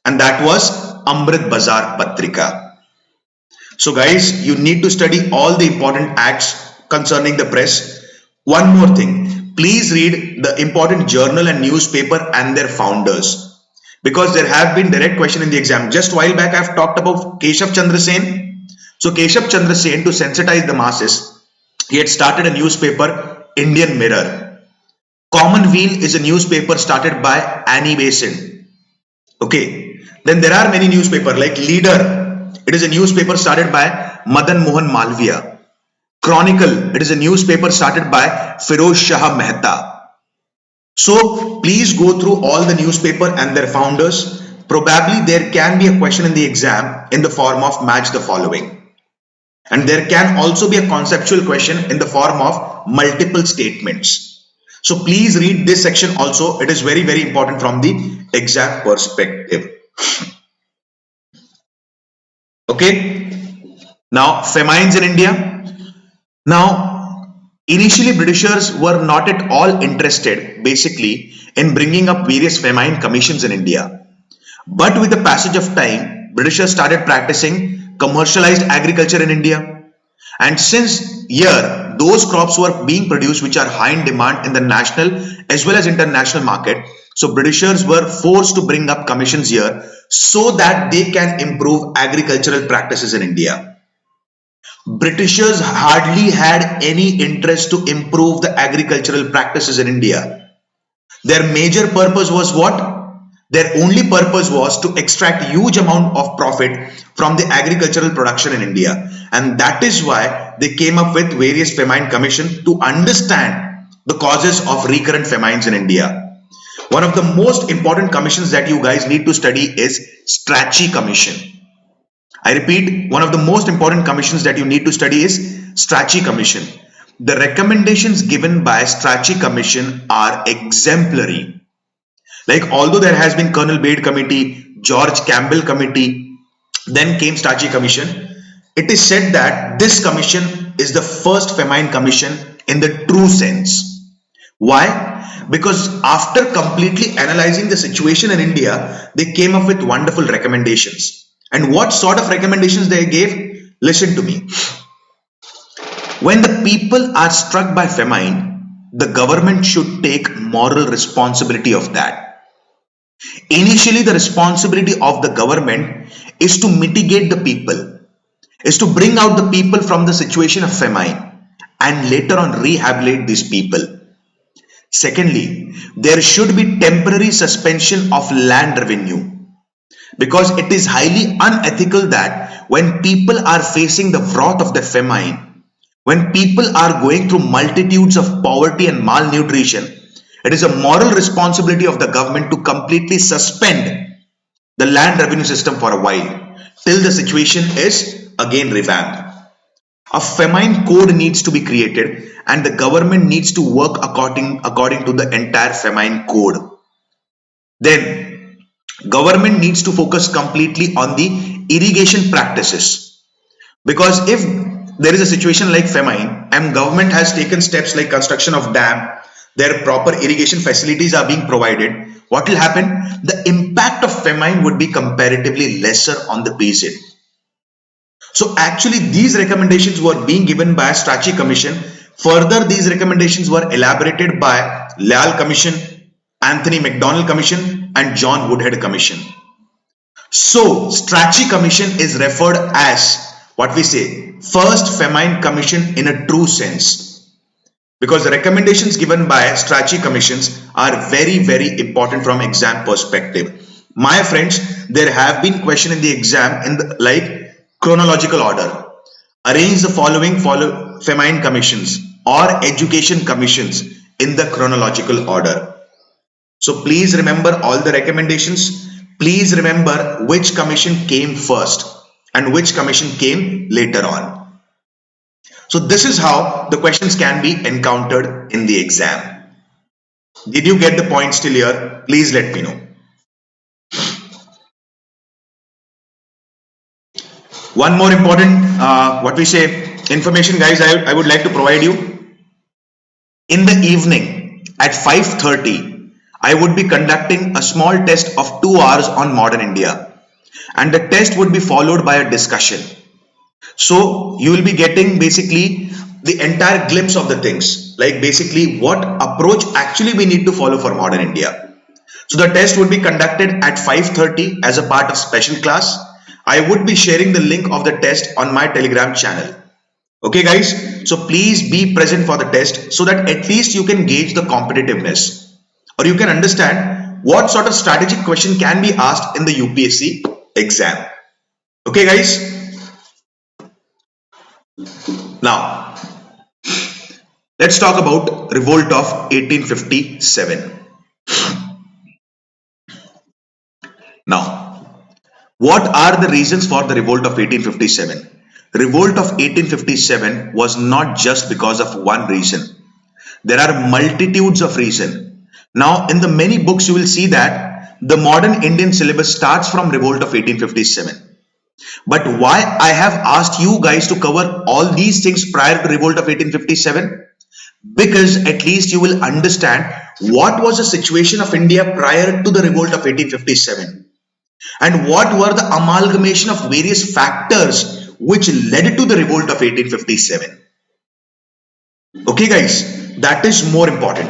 and that was Amrit Bazar Patrika. So guys, you need to study all the important acts concerning the press. One more thing, please read the important journal and newspaper and their founders, because there have been direct question in the exam. Just a while back I have talked about Keshav Chandra Sen. So Keshav Chandra Sen, to sensitize the masses, he had started a newspaper, Indian Mirror. Commonweal is a newspaper started by Annie Besant. Okay. Then there are many newspapers like Leader. It is a newspaper started by Madan Mohan Malviya. Chronicle. It is a newspaper started by Firoz Shah Mehta. So please go through all the newspaper and their founders. Probably there can be a question in the exam in the form of match the following. And there can also be a conceptual question in the form of multiple statements. So please read this section also. It is very, very important from the exam perspective. Okay. Now, famines in India. Now, initially Britishers were not at all interested basically in bringing up various famine commissions in India. But with the passage of time, Britishers started practicing commercialized agriculture in India. And since here, those crops were being produced which are high in demand in the national as well as international market. So Britishers were forced to bring up commissions here so that they can improve agricultural practices in India. Britishers hardly had any interest to improve the agricultural practices in India. Their major purpose was what? Their only purpose was to extract huge amount of profit from the agricultural production in India. And that is why they came up with various famine commission to understand the causes of recurrent famines in India. One of the most important commissions that you guys need to study is Strachey Commission. I repeat, one of the most important commissions that you need to study is Strachey Commission. The recommendations given by Strachey Commission are exemplary. Like, although there has been Colonel Bade Committee, George Campbell Committee, then came Strachey Commission, it is said that this commission is the first famine commission in the true sense. Why? Because after completely analyzing the situation in India, they came up with wonderful recommendations. And what sort of recommendations they gave? Listen to me. When the people are struck by famine, the government should take moral responsibility of that. Initially, the responsibility of the government is to mitigate the people, is to bring out the people from the situation of famine and later on rehabilitate these people. Secondly, there should be temporary suspension of land revenue, because it is highly unethical that when people are facing the wrath of the famine, when people are going through multitudes of poverty and malnutrition, it is a moral responsibility of the government to completely suspend the land revenue system for a while till the situation is again revamped. A famine code needs to be created and the government needs to work according to the entire famine code. Then government needs to focus completely on the irrigation practices, because if there is a situation like famine and government has taken steps like construction of dam, their proper irrigation facilities are being provided, what will happen? The impact of famine would be comparatively lesser on the peasant. So actually these recommendations were being given by Strachey Commission. Further, these recommendations were elaborated by Lyall Commission, Anthony MacDonald Commission and John Woodhead Commission. So Strachey Commission is referred as what we say first famine commission in a true sense, because the recommendations given by Strachey Commissions are very, very important from exam perspective. My friends, there have been questions in the exam in the like chronological order. Arrange the following famine commissions or education commissions in the chronological order. So please remember all the recommendations. Please remember which commission came first and which commission came later on. So this is how the questions can be encountered in the exam. Did you get the points till here? Please let me know. One more important information, guys, I would like to provide you. In the evening at 5:30, I would be conducting a small test of 2 hours on modern India, and the test would be followed by a discussion. So you will be getting basically the entire glimpse of the things, like basically what approach actually we need to follow for modern India. So the test would be conducted at 5:30 as a part of special class. I would be sharing the link of the test on my Telegram channel. Okay guys, so please be present for the test so that at least you can gauge the competitiveness, or you can understand what sort of strategic question can be asked in the UPSC exam. Okay guys, now let's talk about revolt of 1857. Now, what are the reasons for the revolt of 1857? Revolt of 1857 was not just because of one reason. There are multitudes of reasons. Now, in the many books, you will see that the modern Indian syllabus starts from revolt of 1857. But why I have asked you guys to cover all these things prior to revolt of 1857? Because at least you will understand what was the situation of India prior to the revolt of 1857. and what were the amalgamation of various factors which led to the revolt of 1857. Okay guys, that is more important.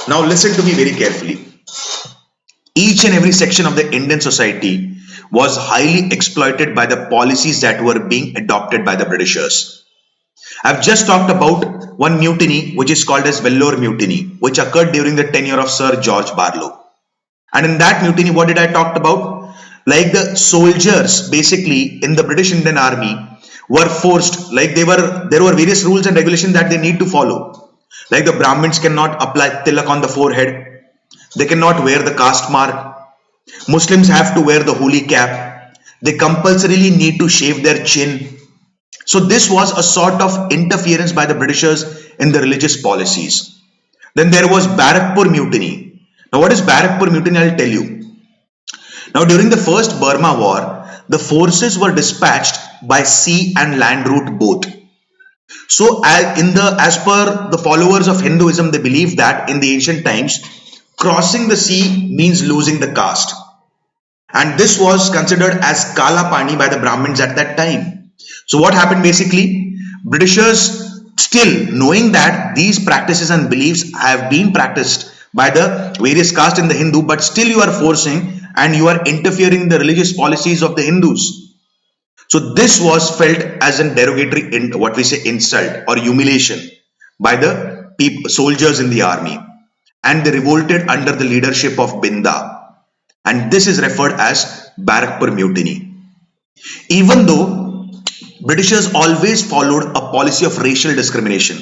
Now listen to me very carefully. Each and every section of the Indian society was highly exploited by the policies that were being adopted by the Britishers. I've just talked about one mutiny which is called as Vellore Mutiny, which occurred during the tenure of Sir George Barlow. And in that mutiny, what did I talk about? Like the soldiers basically in the British Indian Army were forced, like there were various rules and regulations that they need to follow. Like the Brahmins cannot apply tilak on the forehead. They cannot wear the caste mark. Muslims have to wear the holy cap. They compulsorily need to shave their chin. So this was a sort of interference by the Britishers in the religious policies. Then there was Barakpur Mutiny. Now what is Barakpur Mutiny? I'll tell you. Now during the first Burma War, the forces were dispatched by sea and land route both. So as per the followers of Hinduism, they believe that in the ancient times, crossing the sea means losing the caste. And this was considered as Kala Pani by the Brahmins at that time. So what happened basically? Britishers, still knowing that these practices and beliefs have been practiced by the various castes in the Hindu, but still you are forcing and you are interfering in the religious policies of the Hindus. So this was felt as a derogatory, what we say, insult or humiliation by the soldiers in the army, and they revolted under the leadership of Binda, and this is referred as Barakpur Mutiny. Even though Britishers always followed a policy of racial discrimination.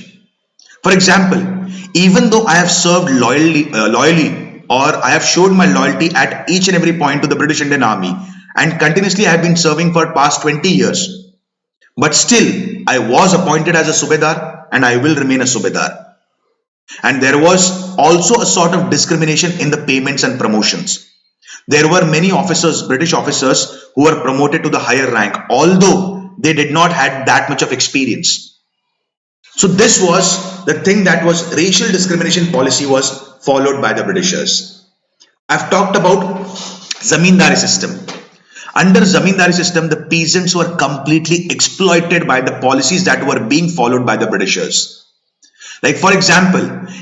For example, even though I have served loyally, or I have showed my loyalty at each and every point to the British Indian Army, and continuously I have been serving for past 20 years, but still I was appointed as a Subedar and I will remain a Subedar. And there was also a sort of discrimination in the payments and promotions. There were many officers, British officers, who were promoted to the higher rank, although they did not have that much of experience. So this was the thing, that was racial discrimination policy was followed by the Britishers. I've talked about Zamindari system. Under Zamindari system, the peasants were completely exploited by the policies that were being followed by the Britishers. Like for example,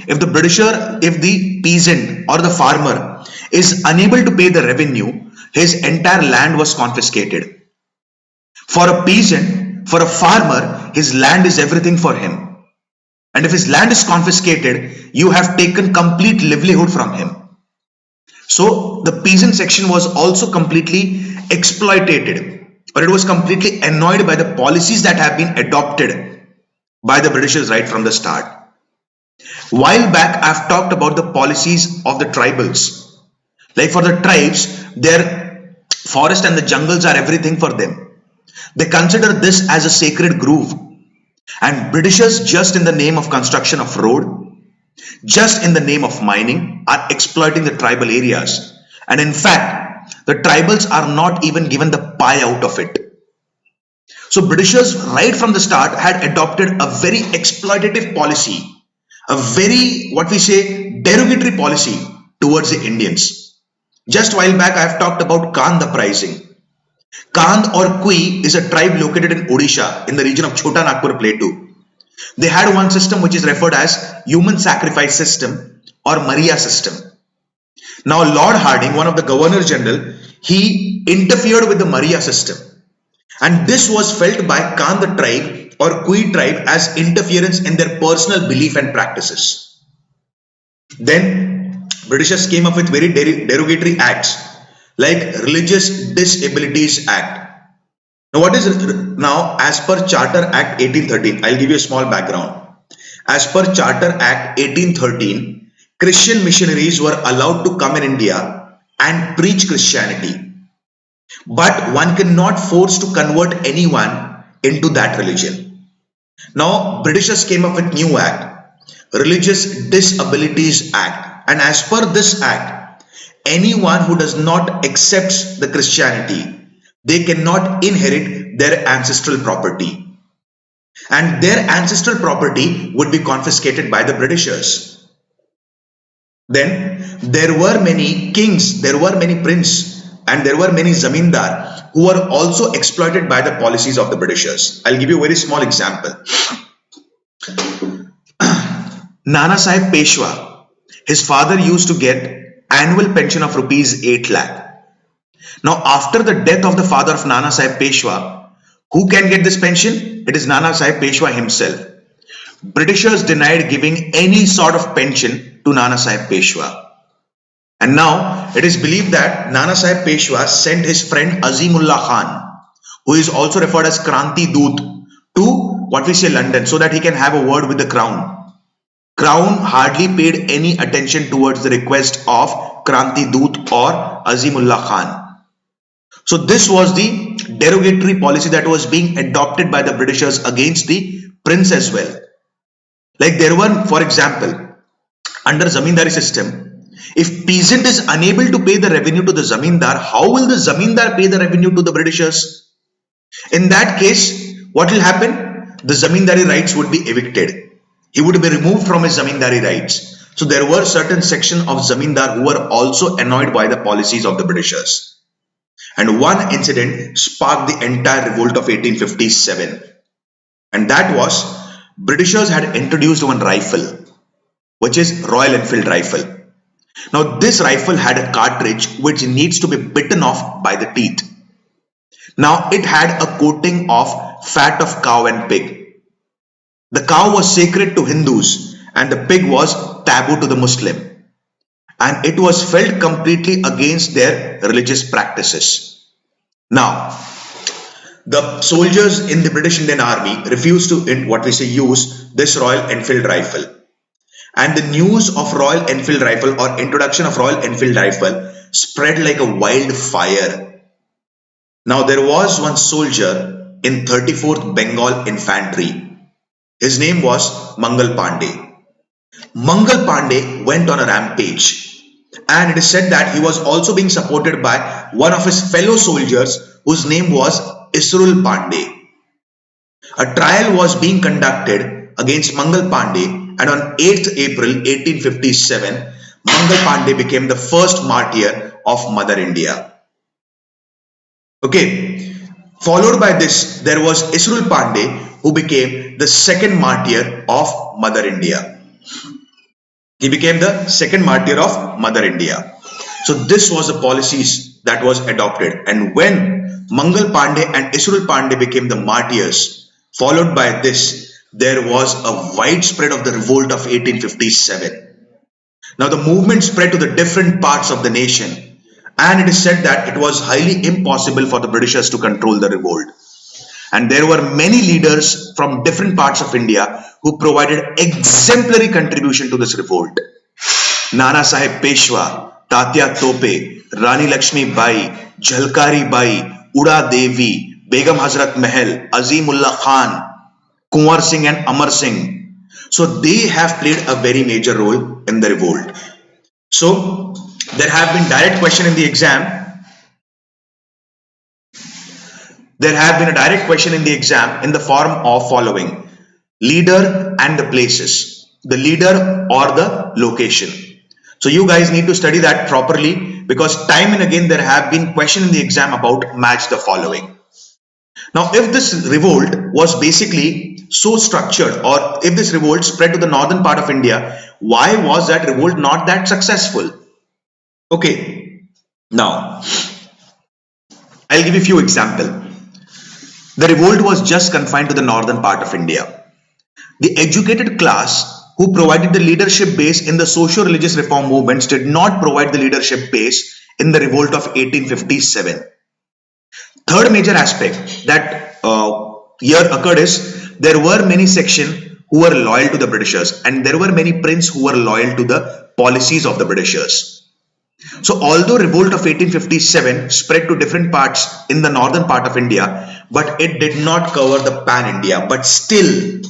if the peasant or the farmer is unable to pay the revenue, his entire land was confiscated. For a peasant, for a farmer, his land is everything for him. And if his land is confiscated, you have taken complete livelihood from him. So the peasant section was also completely exploited, or it was completely annoyed by the policies that have been adopted by the Britishers right from the start. While back, I've talked about the policies of the tribals. Like for the tribes, their forest and the jungles are everything for them. They consider this as a sacred grove. And Britishers, just in the name of construction of road, just in the name of mining, are exploiting the tribal areas. And in fact, the tribals are not even given the pie out of it. So Britishers right from the start had adopted a very exploitative policy, a very, what we say, derogatory policy towards the Indians. Just while back, I have talked about Kand uprising. Kand or Kui is a tribe located in Odisha in the region of Chota Nagpur Plateau. They had one system which is referred as human sacrifice system or Maria system. Now Lord Hardinge, one of the Governor General, he interfered with the Maria system, and this was felt by Kand tribe or Kui tribe as interference in their personal belief and practices. Then Britishers came up with very derogatory acts like Religious Disabilities Act. Now what is it? Now, as per Charter Act 1813, I'll give you a small background. As per Charter Act 1813, Christian missionaries were allowed to come in India and preach Christianity. But one cannot force to convert anyone into that religion. Now, Britishers came up with new act, Religious Disabilities Act. And as per this act, anyone who does not accept the Christianity, they cannot inherit their ancestral property. And their ancestral property would be confiscated by the Britishers. Then there were many kings, there were many princes and there were many Zamindar who were also exploited by the policies of the Britishers. I'll give you a very small example. Nana Sahib Peshwa, his father used to get annual pension of rupees 8 lakh. Now, after the death of the father of Nana Sahib Peshwa, who can get this pension? It is Nana Sahib Peshwa himself. Britishers denied giving any sort of pension to Nana Sahib Peshwa. And now it is believed that Nana Sahib Peshwa sent his friend Azimullah Khan, who is also referred as Kranti Doot, to London, so that he can have a word with the crown. Crown hardly paid any attention towards the request of Kranti Doot or Azimullah Khan. So this was the derogatory policy that was being adopted by the Britishers against the prince as well. Like there were, for example, under Zamindari system, if peasant is unable to pay the revenue to the Zamindar, how will the Zamindar pay the revenue to the Britishers? In that case, what will happen? The Zamindari rights would be evicted. He would be removed from his Zamindari rights. So there were certain section of Zamindar who were also annoyed by the policies of the Britishers. And one incident sparked the entire revolt of 1857. And that was, Britishers had introduced one rifle, which is Royal Enfield rifle. Now this rifle had a cartridge which needs to be bitten off by the teeth. Now it had a coating of fat of cow and pig. The cow was sacred to Hindus and the pig was taboo to the Muslim. And it was felt completely against their religious practices. Now, the soldiers in the British Indian Army refused to use this Royal Enfield rifle. And the news of Royal Enfield rifle or introduction of Royal Enfield rifle spread like a wildfire. Now, there was one soldier in 34th Bengal Infantry. His name was Mangal Pandey. Mangal Pandey went on a rampage. And it is said that he was also being supported by one of his fellow soldiers whose name was Isrul Pandey. A trial was being conducted against Mangal Pandey, and on 8th April 1857, Mangal Pandey became the first martyr of Mother India. Okay, followed by this, there was Isrul Pandey, who became the second martyr of Mother India. He became the second martyr of Mother India. So this was the policies that was adopted. And when Mangal Pandey and Isrul Pandey became the martyrs, followed by this, there was a widespread of the revolt of 1857. Now the movement spread to the different parts of the nation, and it is said that it was highly impossible for the Britishers to control the revolt. And there were many leaders from different parts of India who provided exemplary contribution to this revolt. Nana Sahib Peshwa, Tatya Tope, Rani Lakshmi Bai, Jhalkari Bai, Uda Devi, Begum Hazrat Mahal, Azimullah Khan, Kunwar Singh and Amar Singh. So they have played a very major role in the revolt. So there have been direct question in the exam. There have been a direct question in the exam in the form of following: leader and the places, the leader or the location. So you guys need to study that properly, because time and again there have been questions in the exam about match the following. Now, if this revolt was basically so structured, or if this revolt spread to the northern part of India, why was that revolt not that successful? Okay, now I'll give you a few examples. The revolt was just confined to the northern part of India. The educated class who provided the leadership base in the socio-religious reform movements did not provide the leadership base in the revolt of 1857. Third major aspect that here occurred is there were many sections who were loyal to the Britishers, and there were many princes who were loyal to the policies of the Britishers. So although revolt of 1857 spread to different parts in the northern part of India, but it did not cover the pan-India, but still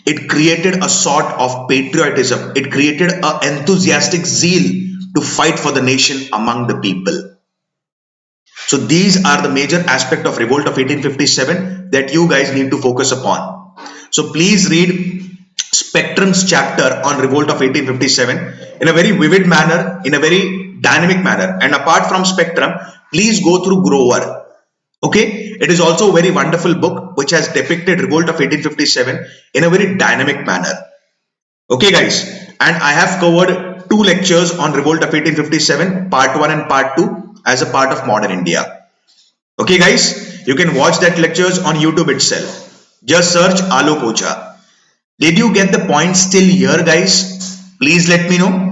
it created a sort of patriotism. It created an enthusiastic zeal to fight for the nation among the people. So these are the major aspect of revolt of 1857 that you guys need to focus upon. So please read Spectrum's chapter on revolt of 1857 in a very vivid manner, in a very dynamic manner. And apart from Spectrum, please go through Grover. Okay, it is also a very wonderful book which has depicted revolt of 1857 in a very dynamic manner. Okay guys, and I have covered 2 lectures on revolt of 1857, part 1 and part 2 as a part of modern India. Okay guys, you can watch that lectures on YouTube itself. Just search Alok Ojha. Did you get the point still here guys? Please let me know.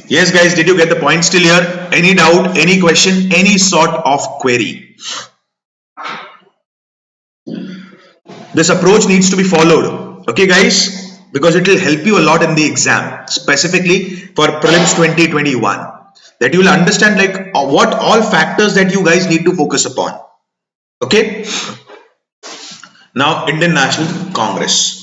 Yes guys, did you get the point still here? Any doubt, any question, any sort of query? This approach needs to be followed, okay guys, because it will help you a lot in the exam, specifically for Prelims 2021, that you will understand like what all factors that you guys need to focus upon. Okay, now Indian National Congress.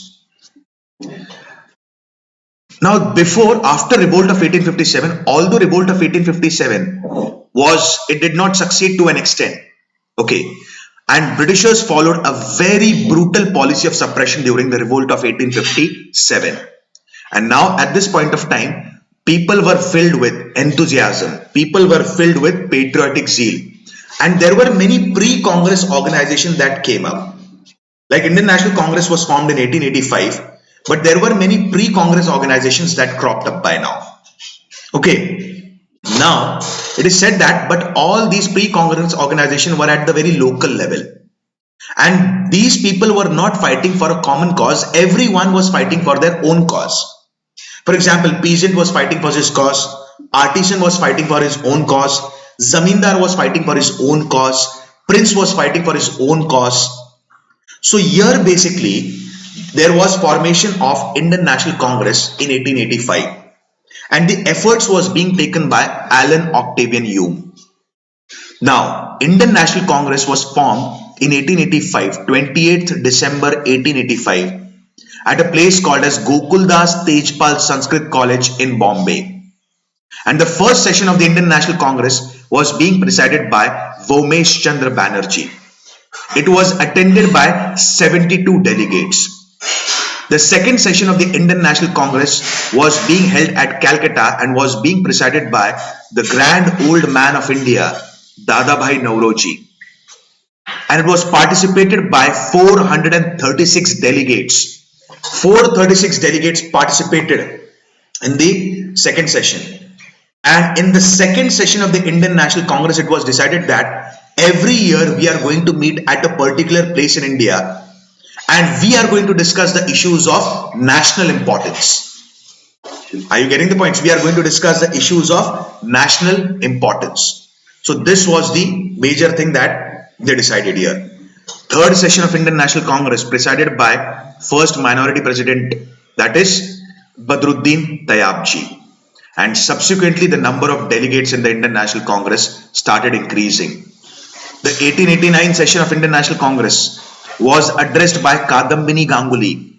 Now after revolt of 1857, although revolt of 1857 it did not succeed to an extent, okay, and Britishers followed a very brutal policy of suppression during the revolt of 1857. And now at this point of time, people were filled with enthusiasm, people were filled with patriotic zeal, and there were many pre-Congress organizations that came up. Like Indian National Congress was formed in 1885, but there were many pre-Congress organizations that cropped up by now. Okay, now it is said that, but all these pre-Congress organizations were at the very local level. And these people were not fighting for a common cause. Everyone was fighting for their own cause. For example, peasant was fighting for his cause. Artisan was fighting for his own cause. Zamindar was fighting for his own cause. Prince was fighting for his own cause. So here basically, there was formation of Indian National Congress in 1885. And the efforts was being taken by Alan Octavian Hume. Now, Indian National Congress was formed in 1885, 28th December 1885, at a place called as Gokuldas Tejpal Sanskrit College in Bombay. And the first session of the Indian National Congress was being presided by Vomesh Chandra Banerjee. It was attended by 72 delegates. The second session of the Indian National Congress was being held at Calcutta and was being presided by the grand old man of India, Dadabhai Nauroji. And it was participated by 436 delegates. 436 delegates participated in the second session. And in the second session of the Indian National Congress, it was decided that every year we are going to meet at a particular place in India, and we are going to discuss the issues of national importance. Are you getting the points? We are going to discuss the issues of national importance. So this was the major thing that they decided here. Third session of Indian National Congress presided by first minority president, that is Badruddin Tayyabji. And subsequently the number of delegates in the Indian National Congress started increasing. The 1889 session of Indian National Congress was addressed by Kadambini Ganguly.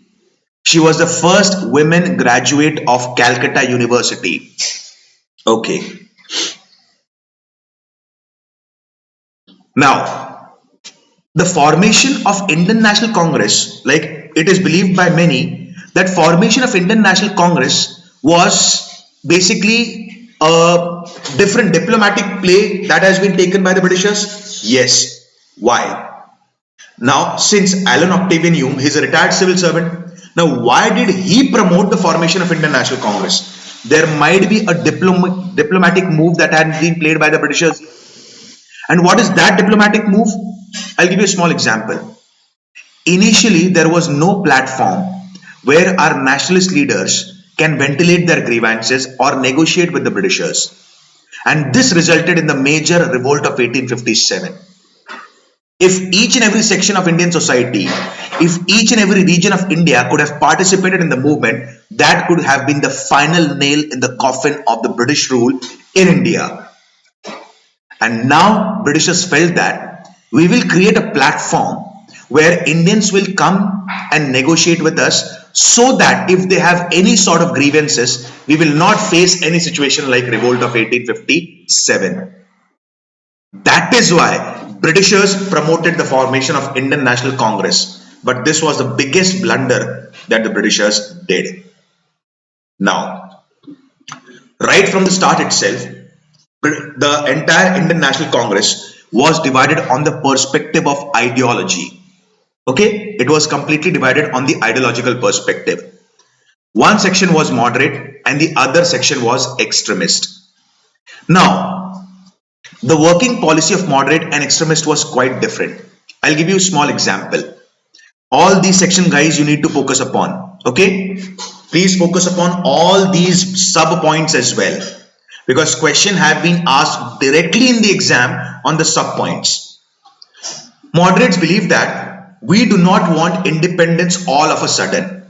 She was the first women graduate of Calcutta University. Okay. Now, the formation of Indian National Congress, like it is believed by many that formation of Indian National Congress was basically a different diplomatic play that has been taken by the Britishers. Yes. Why? Now, since Alan Octavian Hume, he is a retired civil servant. Now, why did he promote the formation of Indian National Congress? There might be a diplomatic move that had been played by the Britishers. And what is that diplomatic move? I'll give you a small example. Initially, there was no platform where our nationalist leaders can ventilate their grievances or negotiate with the Britishers. And this resulted in the major revolt of 1857. If each and every section of Indian society, if each and every region of India could have participated in the movement, that could have been the final nail in the coffin of the British rule in India. And now Britishers felt that we will create a platform where Indians will come and negotiate with us so that if they have any sort of grievances, we will not face any situation like revolt of 1857. That is why Britishers promoted the formation of Indian National Congress. But this was the biggest blunder that the Britishers did. Now, right from the start itself, the entire Indian National Congress was divided on the perspective of ideology. Okay, it was completely divided on the ideological perspective. One section was moderate and the other section was extremist. Now, the working policy of moderate and extremist was quite different. I'll give you a small example. All these section guys you need to focus upon. Okay, please focus upon all these sub points as well, because question have been asked directly in the exam on the sub points. Moderates believe that we do not want independence all of a sudden.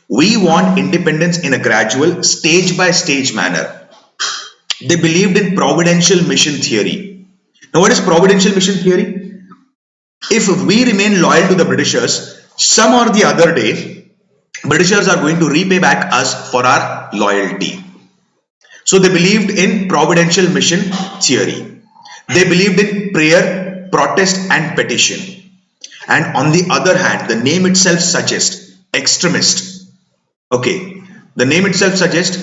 We want independence in a gradual, stage by stage manner. They believed in providential mission theory. Now, what is providential mission theory? If we remain loyal to the Britishers, some or the other day, Britishers are going to repay back us for our loyalty. So they believed in providential mission theory. They believed in prayer, protest and petition. And on the other hand, the name itself suggests extremist. Okay, the name itself suggests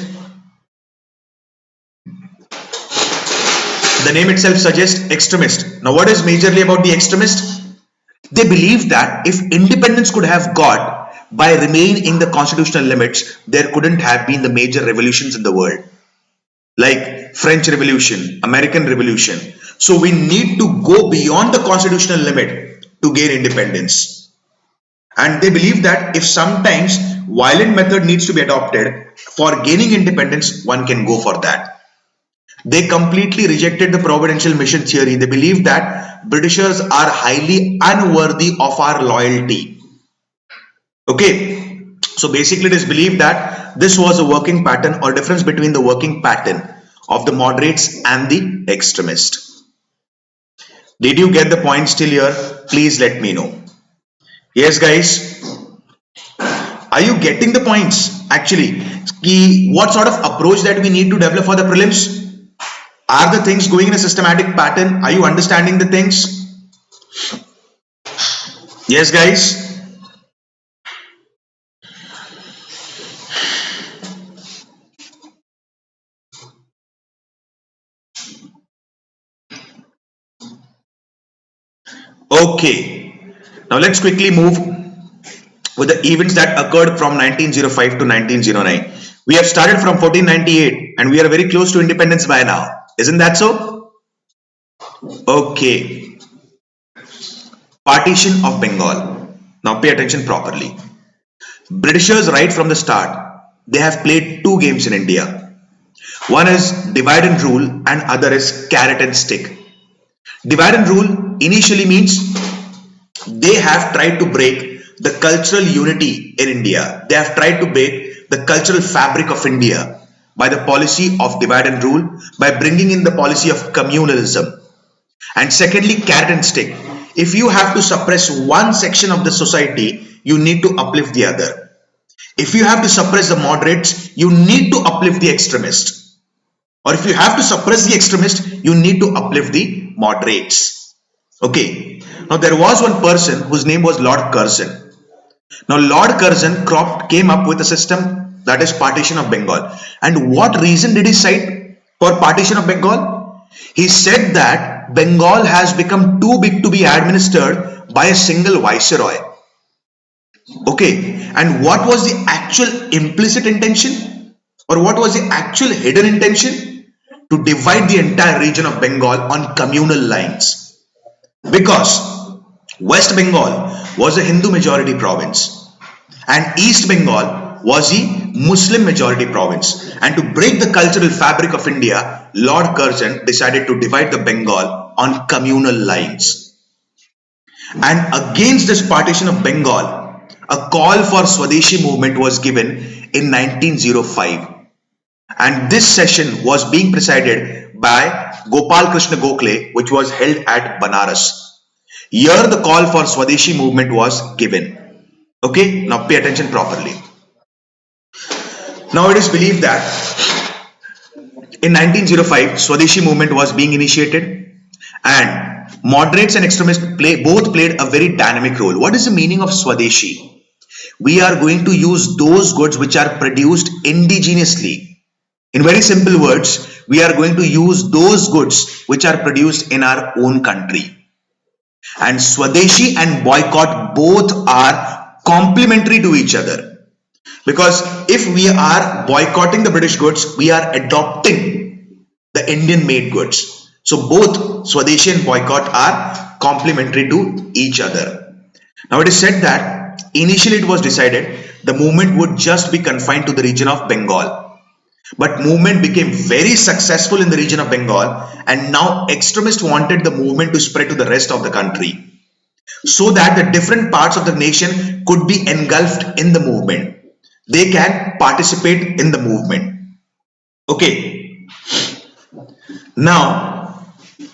extremist. Now, what is majorly about the extremist? They believe that if independence could have got by remaining in the constitutional limits, there couldn't have been the major revolutions in the world, like French Revolution, American Revolution. So we need to go beyond the constitutional limit to gain independence. And they believe that if sometimes violent method needs to be adopted for gaining independence, one can go for that. They completely rejected the providential mission theory. They believe that Britishers are highly unworthy of our loyalty. Okay, so basically it is believed that this was a working pattern or difference between the working pattern of the moderates and the extremist. Did you get the points till here? Please let me know. Yes, guys. Are you getting the points? Actually, what sort of approach that we need to develop for the prelims? Are the things going in a systematic pattern? Are you understanding the things? Yes, guys. Okay. Now let's quickly move with the events that occurred from 1905 to 1909. We have started from 1498 and we are very close to independence by now. Isn't that so? Okay. Partition of Bengal. Now pay attention properly. Britishers right from the start, they have played two games in India. One is divide and rule and other is carrot and stick. Divide and rule initially means they have tried to break the cultural unity in India. They have tried to break the cultural fabric of India by the policy of divide and rule, by bringing in the policy of communalism. And secondly, carrot and stick. If you have to suppress one section of the society, you need to uplift the other. If you have to suppress the moderates, you need to uplift the extremist. Or if you have to suppress the extremist, you need to uplift the moderates. Okay. Now there was one person whose name was Lord Curzon. Now Lord Curzon came up with a system that is partition of Bengal. And what reason did he cite for partition of Bengal? He said that Bengal has become too big to be administered by a single viceroy. Okay, and what was the actual implicit intention, or what was the actual hidden intention? To divide the entire region of Bengal on communal lines. Because West Bengal was a Hindu majority province and East Bengal was the Muslim majority province. And to break the cultural fabric of India, Lord Curzon decided to divide the Bengal on communal lines. And against this partition of Bengal, a call for Swadeshi movement was given in 1905. And this session was being presided by Gopal Krishna Gokhale, which was held at Banaras. Here the call for Swadeshi movement was given. Okay, now pay attention properly. Now it is believed that in 1905, Swadeshi movement was being initiated, and moderates and extremists both played a very dynamic role. What is the meaning of Swadeshi? We are going to use those goods which are produced indigenously. In very simple words, we are going to use those goods which are produced in our own country. And Swadeshi and boycott both are complementary to each other. Because if we are boycotting the British goods, we are adopting the Indian made goods. So both Swadeshi and boycott are complementary to each other. Now it is said that initially it was decided the movement would just be confined to the region of Bengal. But movement became very successful in the region of Bengal, and now extremists wanted the movement to spread to the rest of the country, so that the different parts of the nation could be engulfed in the movement. They can participate in the movement. Okay. Now,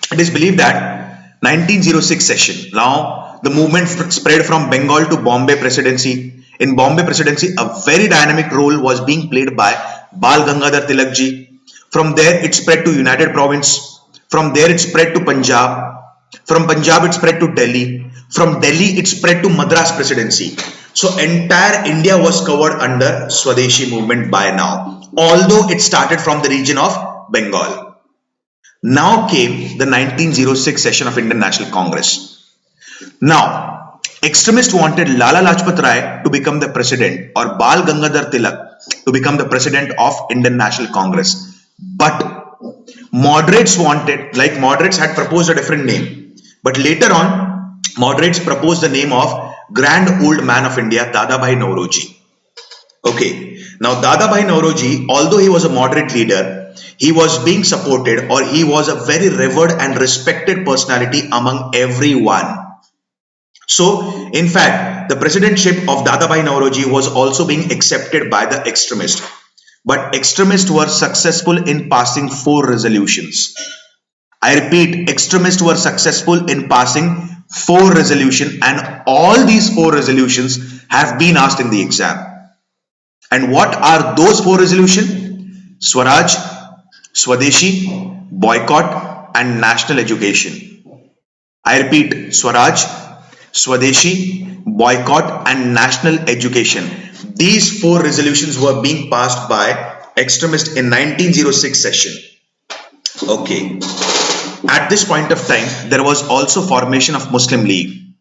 it is believed that 1906 session. Now, the movement spread from Bengal to Bombay Presidency. In Bombay Presidency, a very dynamic role was being played by Bal Gangadhar Tilak ji. From there, it spread to United Province. From there, it spread to Punjab. From Punjab, it spread to Delhi. From Delhi, it spread to Madras Presidency. So entire India was covered under Swadeshi movement by now, although it started from the region of Bengal. Now came the 1906 session of Indian National Congress. Now, extremists wanted Lala Lajpat Rai to become the president, or Bal Gangadhar Tilak to become the president of Indian National Congress. But moderates had proposed a different name. But later on, moderates proposed the name of Grand Old Man of India, Dadabhai Nauroji. Okay, now Dadabhai Nauroji, although he was a moderate leader, he was being supported, or he was a very revered and respected personality among everyone. So, in fact, the presidentship of Dadabhai Nauroji was also being accepted by the extremists. But extremists were successful in passing 4 resolutions. I repeat, extremists were successful in passing 4 resolutions, and all these 4 resolutions have been asked in the exam. And what are those 4 resolutions? Swaraj, Swadeshi, boycott, and national education. I repeat, Swaraj, Swadeshi, boycott, and national education. These 4 resolutions were being passed by extremists in 1906 session. Okay. At this point of time, there was also formation of Muslim League.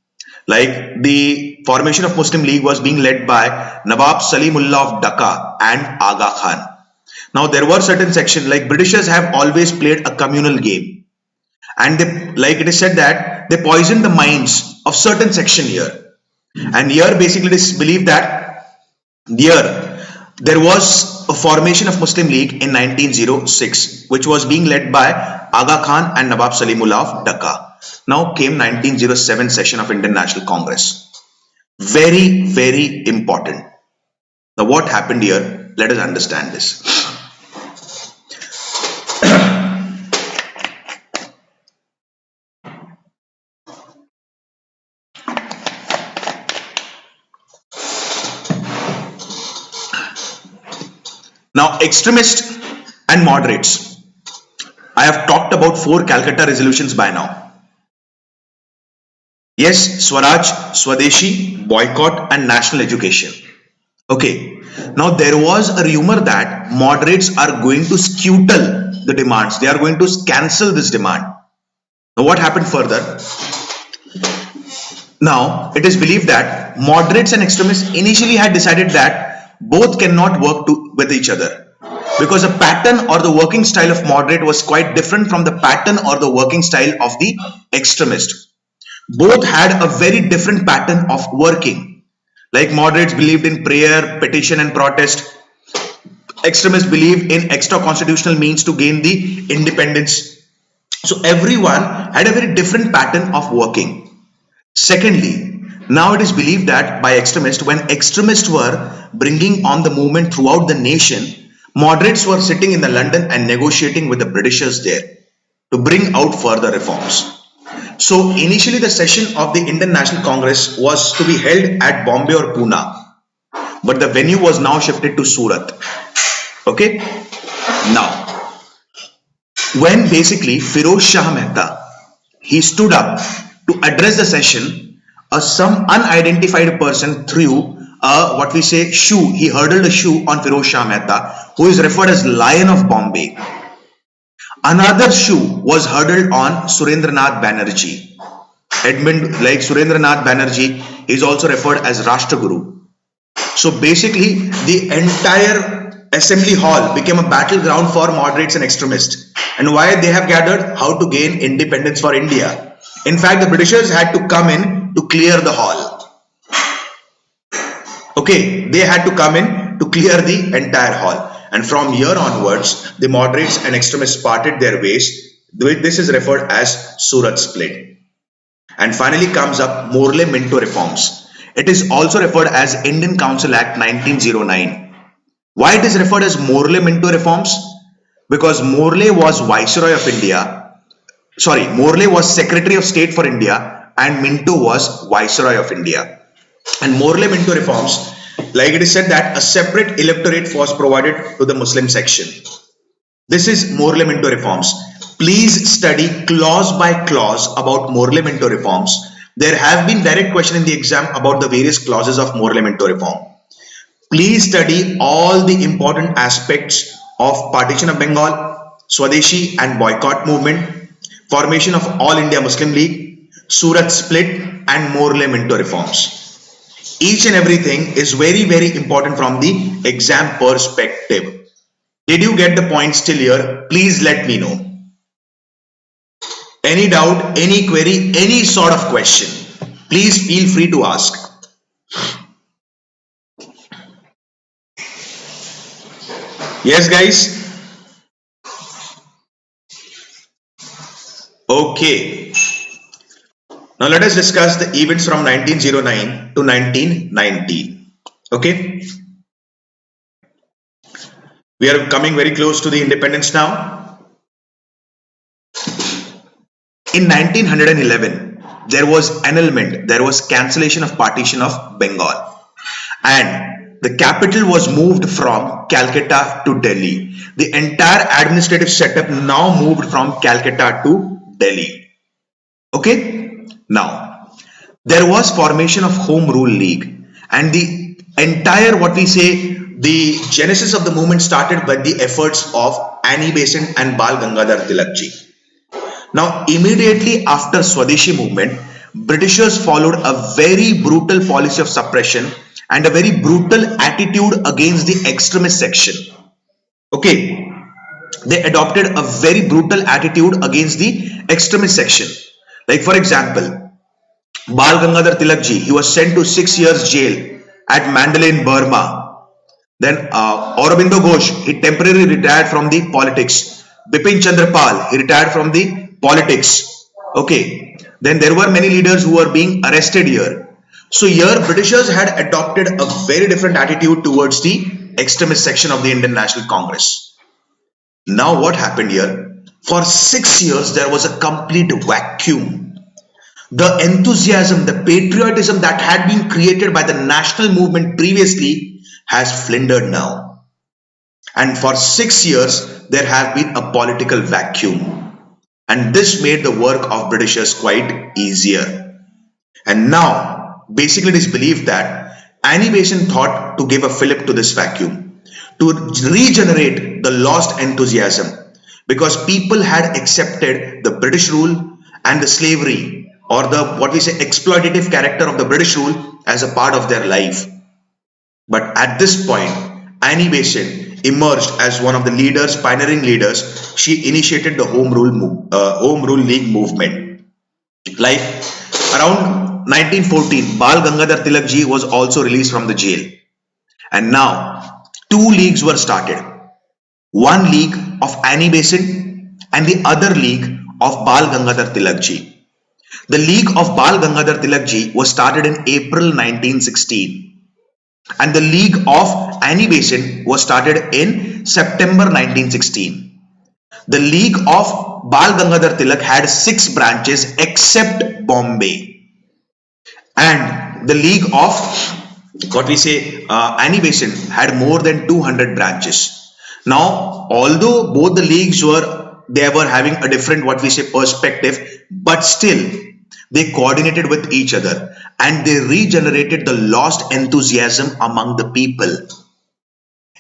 Like the formation of Muslim League was being led by Nawab Salimullah of Dhaka and Aga Khan. Now there were certain sections, like Britishers have always played a communal game, and they, like it is said that they poisoned the minds of certain section here. And here basically it is believed that here there was a formation of Muslim League in 1906, which was being led by Aga Khan and Nawab Salimullah of Dhaka. Now came 1907 session of Indian National Congress. Very, very important. Now what happened here? Let us understand this. Now, extremists and moderates. I have talked about 4 Calcutta resolutions by now. Yes, Swaraj, Swadeshi, boycott, and national education. Okay. Now, there was a rumor that moderates are going to scuttle the demands. They are going to cancel this demand. Now, what happened further? Now, it is believed that moderates and extremists initially had decided that both cannot work with each other, because the pattern or the working style of moderate was quite different from the pattern or the working style of the extremist. Both had a very different pattern of working. Like moderates believed in prayer, petition, and protest. Extremists believed in extra constitutional means to gain the independence. So everyone had a very different pattern of working. Secondly, now it is believed that by extremists, when extremists were bringing on the movement throughout the nation, moderates were sitting in the London and negotiating with the Britishers there to bring out further reforms. So initially the session of the Indian National Congress was to be held at Bombay or Pune, but the venue was now shifted to Surat. Okay. Now, when basically Firoz Shah Mehta, he stood up to address the session, some unidentified person threw what we say shoe. He hurled a shoe on Firoz Shah Mehta, who is referred as Lion of Bombay. Another shoe was hurled on Surendranath Banerjee. Edmund, like Surendranath Banerjee, is also referred as Rashtraguru. So basically, the entire assembly hall became a battleground for moderates and extremists. And why they have gathered? How to gain independence for India. In fact, the Britishers had to come in to clear the hall. Okay, they had to come in to clear the entire hall. And from here onwards, the moderates and extremists parted their ways. This is referred as Surat split. And finally comes up Morley-Minto reforms. It is also referred as Indian Council Act 1909. Why it is referred as Morley-Minto reforms? Because Morley was Viceroy of India. Sorry, Morley was Secretary of State for India and Minto was Viceroy of India. And Morley-Minto reforms, like it is said that a separate electorate was provided to the Muslim section. This is Morley-Minto reforms. Please study clause by clause about Morley-Minto reforms. There have been direct question in the exam about the various clauses of Morley-Minto reform. Please study all the important aspects of partition of Bengal, Swadeshi and boycott movement, formation of All India Muslim League, Surat split and Morley-Minto reforms. Each and everything is very, very important from the exam perspective. Did you get the points till here? Please let me know. Any doubt, any query, any sort of question, please feel free to ask. Yes, guys? Okay. Now let us discuss the events from 1909 to 1990. Okay. We are coming very close to the independence now. In 1911, there was annulment, there was cancellation of partition of Bengal. And the capital was moved from Calcutta to Delhi. The entire administrative setup now moved from Calcutta to Delhi. Okay. Now, there was formation of Home Rule League and the entire what we say the genesis of the movement started by the efforts of Annie Besant and Bal Gangadhar Tilakji. Now, immediately after Swadeshi movement, Britishers followed a very brutal policy of suppression and a very brutal attitude against the extremist section. Okay, they adopted a very brutal attitude against the extremist section. Like for example, Bal Gangadhar Tilakji, he was sent to 6 years jail at Mandalay in Burma. Then Aurobindo Ghosh, he temporarily retired from the politics. Bipin Chandra Pal, he retired from the politics. Okay. Then there were many leaders who were being arrested here. So here Britishers had adopted a very different attitude towards the extremist section of the Indian National Congress. Now what happened here? For 6 years there was a complete vacuum. The enthusiasm, the patriotism that had been created by the national movement previously has flindered now. And for 6 years there have been a political vacuum. And this made the work of Britishers quite easier. And now, basically it is believed that Annie Besant thought to give a fillip to this vacuum, to regenerate the lost enthusiasm, because people had accepted the British rule and the slavery or the what we say exploitative character of the British rule as a part of their life. But at this point, Annie Besant emerged as one of the leaders, pioneering leaders. She initiated the Home Rule League movement. Like around 1914, Bal Gangadhar Tilakji was also released from the jail. And now, 2 leagues were started. One league of Annie Besant and the other league of Bal Gangadhar Tilakji. The league of Bal Gangadhar Tilakji was started in April 1916. And the league of Annie Besant was started in September 1916. The league of Bal Gangadhar Tilak had 6 branches except Bombay. And the league of what we say Annie Besant had more than 200 branches. Now, although both the leagues they were having a different what we say perspective, but still they coordinated with each other and they regenerated the lost enthusiasm among the people.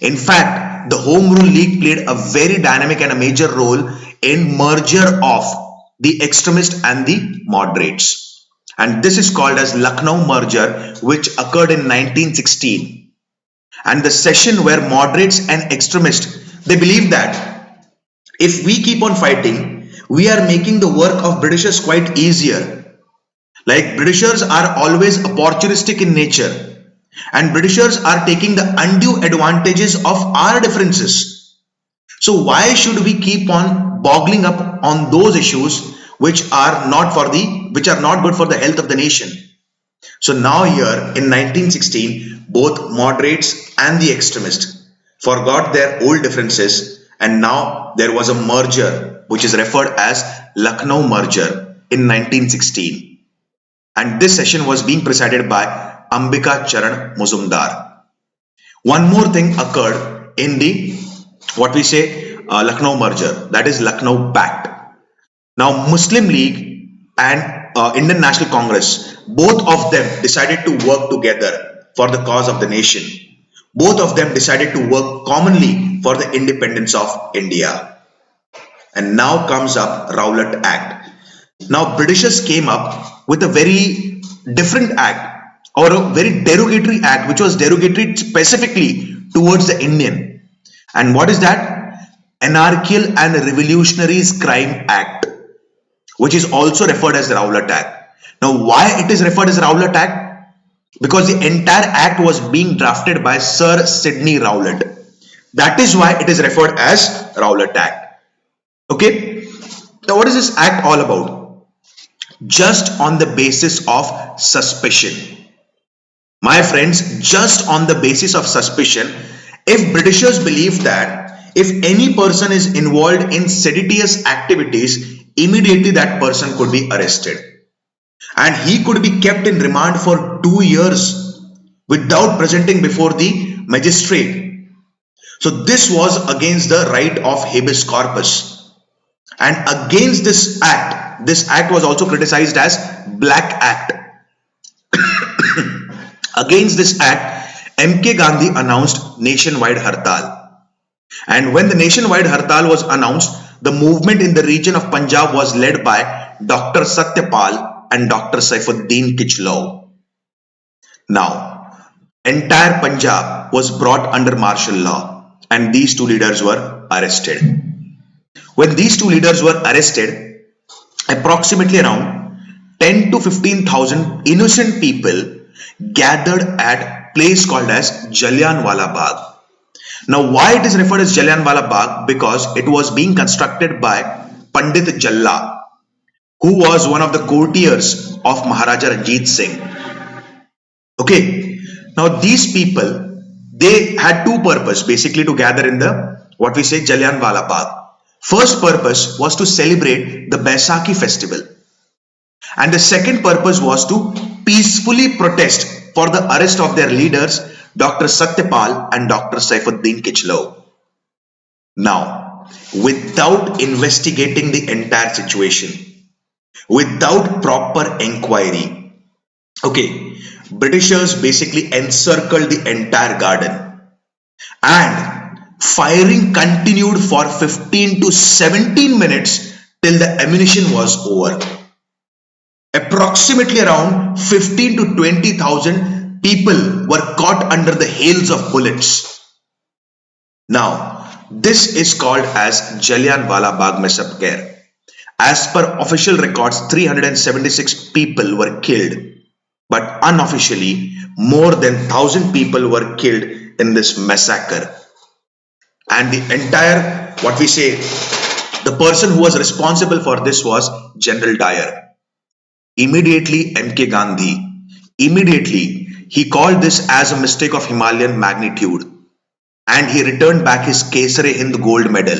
In fact, the Home Rule League played a very dynamic and a major role in merger of the extremist and the moderates. And this is called as Lucknow merger, which occurred in 1916. And the session where moderates and extremists, they believe that if we keep on fighting, we are making the work of Britishers quite easier. Like Britishers are always opportunistic in nature. And Britishers are taking the undue advantages of our differences. So why should we keep on boggling up on those issues which are not good for the health of the nation? So now here in 1916, both moderates and the extremists forgot their old differences, and now there was a merger which is referred as Lucknow merger in 1916. And this session was being presided by Ambika Charan Muzumdar. One more thing occurred in the Lucknow merger, that is Lucknow Pact. Now Muslim League and Indian National Congress, both of them decided to work together for the cause of the nation. Both of them decided to work commonly for the independence of India. And now comes up Rowlatt Act. Now Britishers came up with a very different act, or a very derogatory act, which was derogatory specifically towards the Indian. And what is that? Anarchical and Revolutionaries Crime Act, which is also referred as the Rowlatt Act. Now, why it is referred as Rowlatt Act? Because the entire act was being drafted by Sir Sidney Rowlatt. That is why it is referred as Rowlatt Act. Okay. Now, what is this act all about? Just on the basis of suspicion. My friends, just on the basis of suspicion, if Britishers believed that if any person is involved in seditious activities, immediately that person could be arrested. And he could be kept in remand for 2 years without presenting before the magistrate. So this was against the right of habeas corpus. And against this act was also criticized as Black Act. Against this act, M.K. Gandhi announced nationwide hartal. And when the nationwide hartal was announced, the movement in the region of Punjab was led by Dr. Satyapal and Dr. Saifuddin Kichlau. Now, entire Punjab was brought under martial law and these two leaders were arrested. When these two leaders were arrested, approximately around 10 to 15,000 innocent people gathered at place called as Jallianwala Bagh. Now, why it is referred as Jallianwala Bagh? Because it was being constructed by Pandit Jalla, who was one of the courtiers of Maharaja Ranjit Singh. Okay. Now, these people, they had two purposes basically to gather in the Jallianwala Bagh. First purpose was to celebrate the Baisakhi festival. And the second purpose was to peacefully protest for the arrest of their leaders, Dr. Satyapal and Dr. Saifuddin Kichlau. Now, without investigating the entire situation, without proper inquiry, Britishers basically encircled the entire garden and firing continued for 15 to 17 minutes till the ammunition was over. Approximately around 15 to 20,000 people were caught under the hails of bullets. Now, this is called as Jallianwala Bagh Massacre. As per official records, 376 people were killed, but unofficially, more than 1,000 people were killed in this massacre. And the entire, the person who was responsible for this was General Dyer. Immediately, M.K. Gandhi, he called this as a mistake of Himalayan magnitude and he returned back his Kesare-Hind gold medal.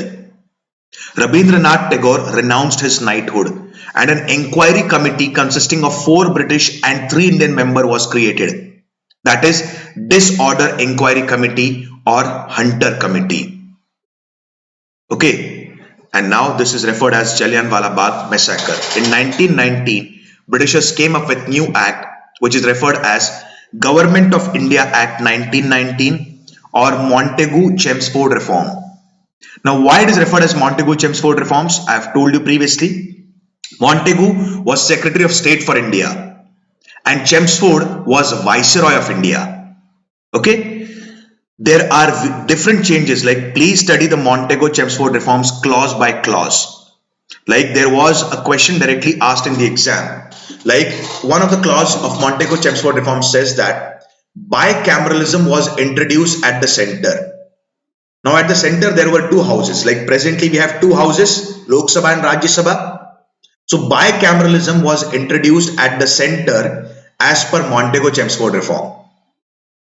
Rabindranath Tagore renounced his knighthood and an inquiry committee consisting of 4 British and 3 Indian members was created. That is Disorder Inquiry Committee or Hunter Committee. Okay, and now this is referred as Jallianwala Bagh massacre. In 1919, Britishers came up with new act which is referred as Government of India Act 1919 or Montagu-Chelmsford Reform. Now, why it is referred as Montagu-Chelmsford reforms? I have told you previously. Montagu was Secretary of State for India and Chelmsford was Viceroy of India. Okay, there are different changes, like please study the Montagu-Chelmsford reforms clause by clause. Like there was a question directly asked in the exam. Like one of the clause of Montagu-Chelmsford reforms says that bicameralism was introduced at the center. Now at the center there were two houses, like presently we have two houses, Lok Sabha and Rajya Sabha. So bicameralism was introduced at the center as per Montagu-Chelmsford reform.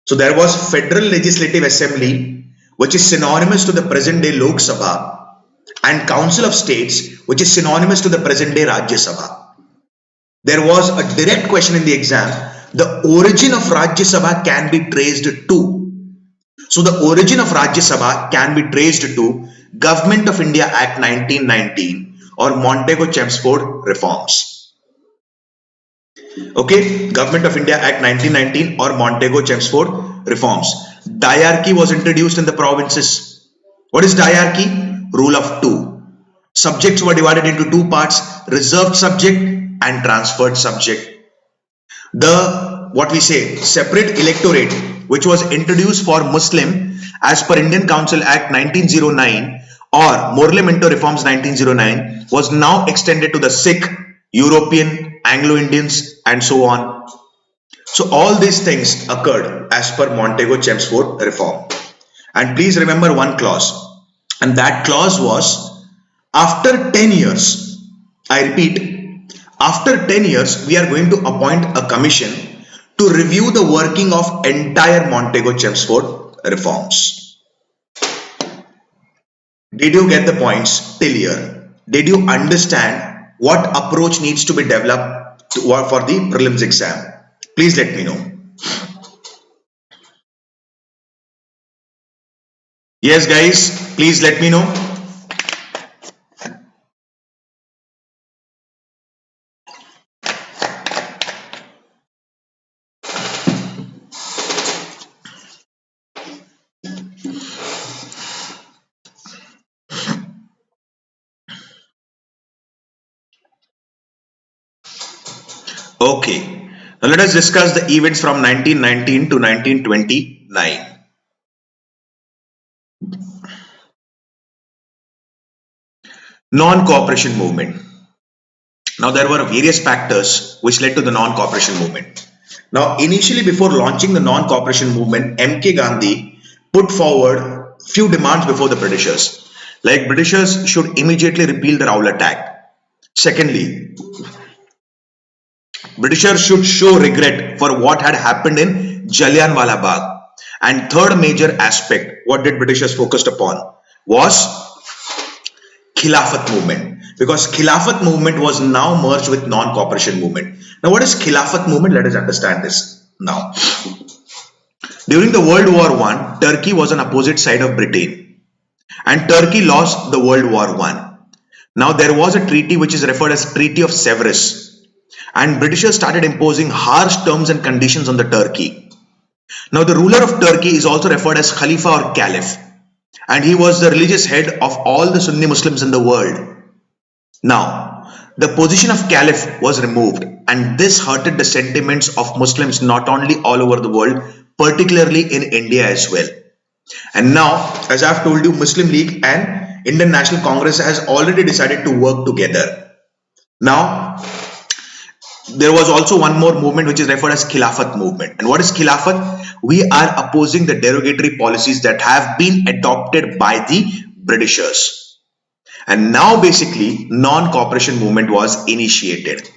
So there was Federal Legislative Assembly, which is synonymous to the present day Lok Sabha, and Council of States, which is synonymous to the present day Rajya Sabha. There was a direct question in the exam. The origin of Rajya Sabha can be traced to. So the origin of Rajya Sabha can be traced to Government of India Act 1919 or Montagu-Chelmsford reforms. Okay, Government of India Act 1919 or Montagu-Chelmsford reforms. Diarchy was introduced in the provinces. What is diarchy? Rule of two. Subjects were divided into two parts, reserved subject and transferred subject. The separate electorate, which was introduced for Muslim as per Indian Council Act 1909 or Morley Minto Reforms 1909, was now extended to the Sikh, European, Anglo-Indians and so on. So all these things occurred as per Montagu-Chelmsford reform. And please remember one clause, and that clause was after 10 years, I repeat, after 10 years, we are going to appoint a commission to review the working of entire Montagu-Chelmsford reforms. Did you get the points till here? Did you understand what approach needs to be developed for the prelims exam? Please let me know. Yes, guys, please let me know. Okay, now let us discuss the events from 1919 to 1929. Non-cooperation movement. Now there were various factors which led to the non-cooperation movement. Now initially, before launching the non-cooperation movement, MK Gandhi put forward few demands before the Britishers. Like Britishers should immediately repeal the Rowlatt Act. Secondly, Britishers should show regret for what had happened in Jallianwala Bagh. And third major aspect, what did Britishers focused upon, was Khilafat movement. Because Khilafat movement was now merged with non-cooperation movement. Now what is Khilafat movement? Let us understand this now. During the World War I, Turkey was on opposite side of Britain. And Turkey lost the World War I. Now there was a treaty which is referred as Treaty of Sevres. And Britishers started imposing harsh terms and conditions on the Turkey. Now the ruler of Turkey is also referred as Khalifa or Caliph, and he was the religious head of all the Sunni Muslims in the world. Now the position of Caliph was removed, and this hurted the sentiments of Muslims not only all over the world, particularly in India as well. And now, as I have told you, Muslim League and Indian National Congress has already decided to work together. Now there was also one more movement which is referred as Khilafat movement. And what is Khilafat? We are opposing the derogatory policies that have been adopted by the Britishers. And now basically non-cooperation movement was initiated.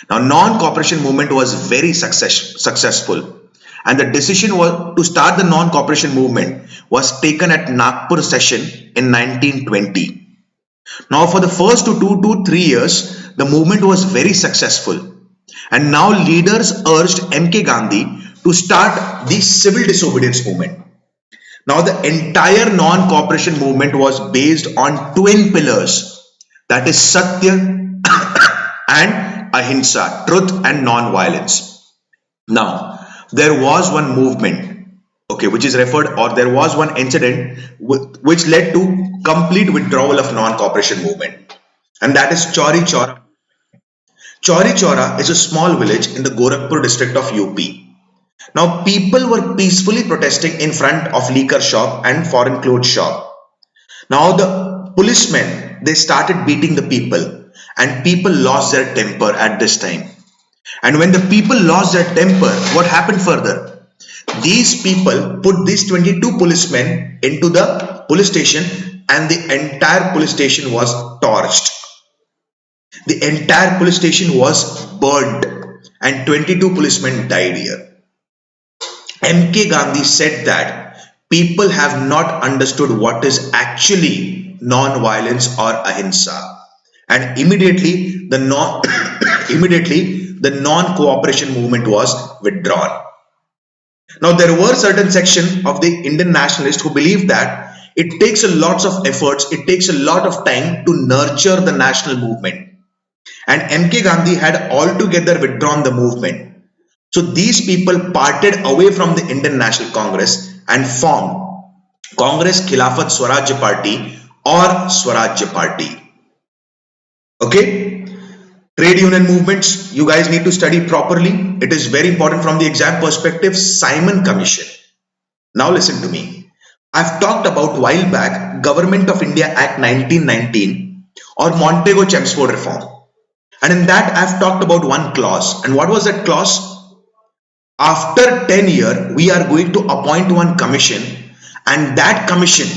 Now non-cooperation movement was very successful. And the decision was to start the non-cooperation movement was taken at Nagpur session in 1920. Now for the first 2 to 3 years, the movement was very successful. And now leaders urged MK Gandhi to start the civil disobedience movement. Now the entire non-cooperation movement was based on twin pillars, that is Satya and Ahimsa, truth and non-violence. Now there was one movement, okay, which is referred, or there was one incident which led to complete withdrawal of non-cooperation movement, and that is Chauri Chaura. Chauri Chaura is a small village in the Gorakhpur district of UP. Now people were peacefully protesting in front of liquor shop and foreign clothes shop. Now the policemen, they started beating the people, and people lost their temper at this time. And when the people lost their temper, what happened further? These people put these 22 policemen into the police station, and the entire police station was torched. The entire police station was burned, and 22 policemen died here. MK Gandhi said that people have not understood what is actually non-violence or ahimsa, and immediately the non-cooperation movement was withdrawn. Now there were certain section of the Indian nationalists who believed that it takes a lot of efforts, it takes a lot of time to nurture the national movement, and MK Gandhi had altogether withdrawn the movement. So these people parted away from the Indian National Congress and formed Congress Khilafat Swarajya Party or Swarajya Party. Okay? Trade union movements, you guys need to study properly. It is very important from the exam perspective. Simon Commission. Now listen to me. I've talked about while back Government of India Act 1919 or Montego-Chelmsford reform. And in that I've talked about one clause. And what was that clause? After 10 years, we are going to appoint one commission, and that commission,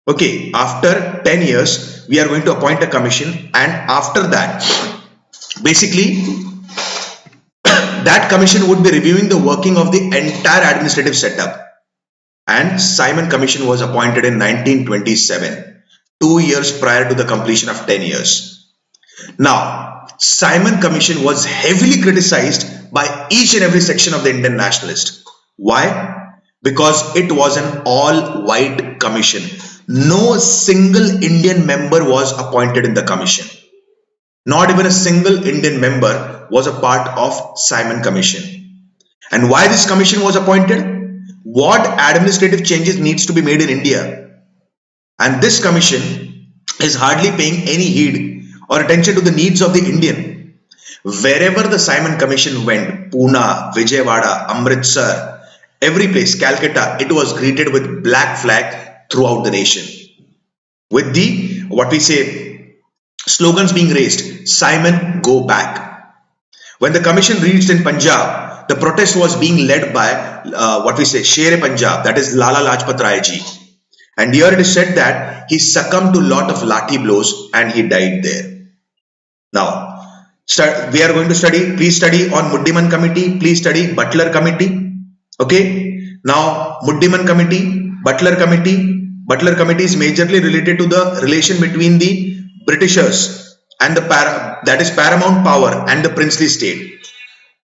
okay, after 10 years, we are going to appoint a commission, and after that, basically, that commission would be reviewing the working of the entire administrative setup. And Simon Commission was appointed in 1927, 2 years prior to the completion of 10 years. Now, Simon Commission was heavily criticized by each and every section of the Indian nationalist. Why? Because it was an all-white commission. No single Indian member was appointed in the commission. Not even a single Indian member was a part of Simon Commission. And why this commission was appointed? What administrative changes needs to be made in India? And this commission is hardly paying any heed or attention to the needs of the Indian. Wherever the Simon Commission went, Pune, Vijayawada, Amritsar, every place, Calcutta, it was greeted with black flag throughout the nation. With the, what we say, slogans being raised, Simon, go back. When the commission reached in Punjab, the protest was being led by, what we say, Sher-e Punjab, that is Lala Lajpat Rai ji. And here it is said that he succumbed to lot of lathi blows and he died there. Now, we are going to study, please study on Muddiman Committee, please study Butler Committee. Okay. Now, Muddiman Committee, Butler Committee. Butler Committee is majorly related to the relation between the Britishers and the that is paramount power and the princely state.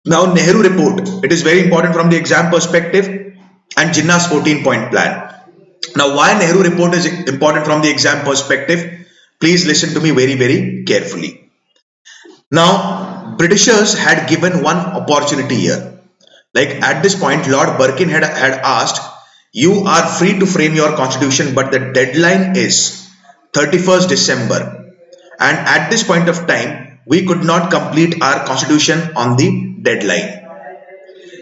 Now, Nehru Report, it is very important from the exam perspective, and Jinnah's 14-point plan. Now, why Nehru Report is important from the exam perspective? Please listen to me very, very carefully. Now, Britishers had given one opportunity here. Like at this point, Lord Birkin had asked, you are free to frame your constitution, but the deadline is 31st December. And at this point of time, we could not complete our constitution on the deadline.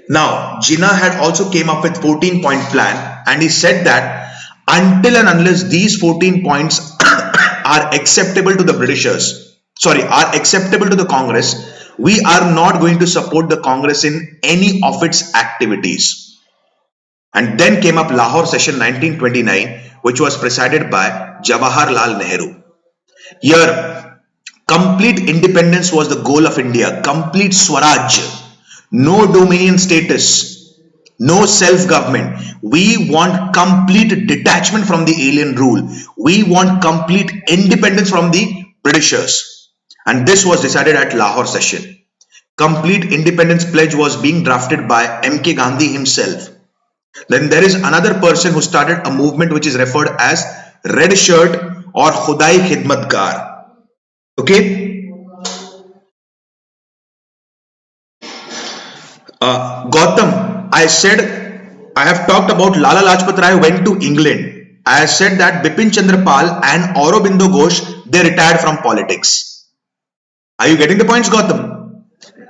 Now, Jinnah had also came up with 14-point plan, and he said that until and unless these 14 points are acceptable to the Britishers, are acceptable to the Congress, we are not going to support the Congress in any of its activities. And then came up Lahore Session 1929, which was presided by Jawaharlal Nehru. Here, complete independence was the goal of India, complete Swaraj, no dominion status, no self-government. We want complete detachment from the alien rule. We want complete independence from the Britishers. And this was decided at Lahore Session. Complete independence pledge was being drafted by MK Gandhi himself. Then there is another person who started a movement which is referred as Red Shirt or Khudai Khidmatgar. Okay. Gautam, I have talked about Lala Lajpat Rai went to England. I have said that Bipin Chandra Pal and Aurobindo Ghosh, they retired from politics. Are you getting the points, Gautam?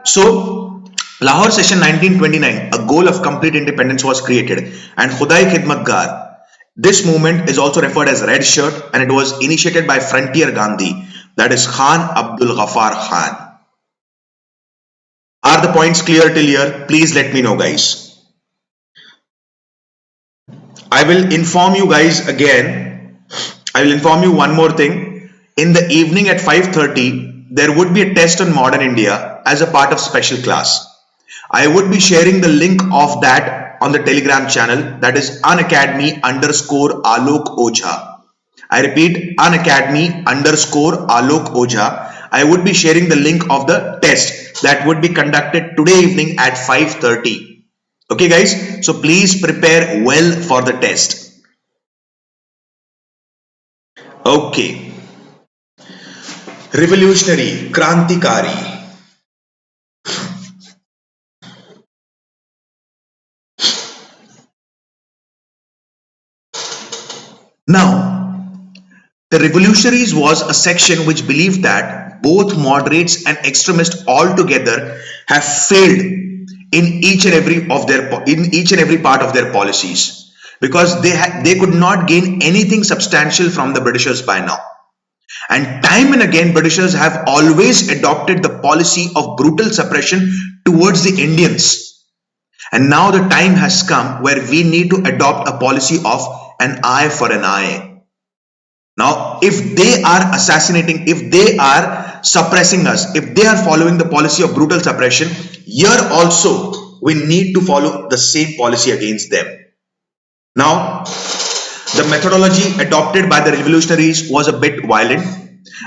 So, Lahore Session 1929, a goal of complete independence was created, and Khudai Khidmatgar, this movement is also referred as Red Shirt, and it was initiated by Frontier Gandhi, that is Khan Abdul Ghaffar Khan. Are the points clear till here? Please let me know, guys. I will inform you guys again. I will inform you one more thing. In the evening at 5:30, there would be a test on modern India as a part of special class. I would be sharing the link of that on the Telegram channel, that is Unacademy _ Alok Ojha. I repeat, Unacademy _ Alok Ojha. I would be sharing the link of the test that would be conducted today evening at 5:30. Okay guys, so please prepare well for the test. Okay. Revolutionary, Krantikari. Now, the revolutionaries was a section which believed that both moderates and extremists altogether have failed in each and every part of their policies, because they could not gain anything substantial from the Britishers by now. And time and again, Britishers have always adopted the policy of brutal suppression towards the Indians. And now the time has come where we need to adopt a policy of an eye for an eye. Now, if they are assassinating, if they are suppressing us, if they are following the policy of brutal suppression, here also we need to follow the same policy against them. Now, the methodology adopted by the revolutionaries was a bit violent,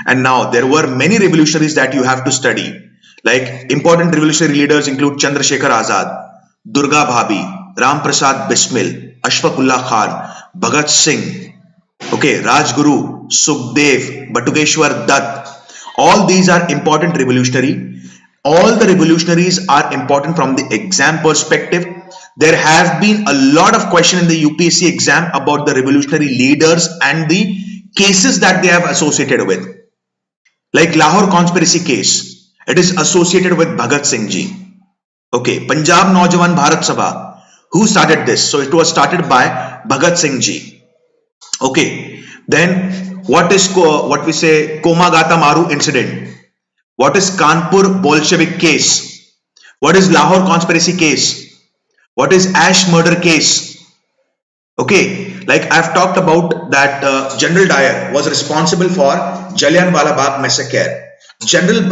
and now there were many revolutionaries that you have to study. Like important revolutionary leaders include Chandrasekhar Azad, Durga Bhabhi, Ram Prasad Bismil, Ashfaqullah Khan, Bhagat Singh, okay, Rajguru, Sukhdev, Batugeshwar Dutt. All these are important revolutionary. All the revolutionaries are important from the exam perspective. There have been a lot of questions in the UPSC exam about the revolutionary leaders and the cases that they have associated with. Like Lahore conspiracy case, it is associated with Bhagat Singh ji. Okay, Punjab Naujawan Bharat Sabha, who started this? So it was started by Bhagat Singh ji. Okay, then what we say Komagata Maru incident? What is Kanpur Bolshevik case? What is Lahore conspiracy case? What is Ash murder case? Okay, like I've talked about that General Dyer was responsible for Jallianwala Bagh massacre. General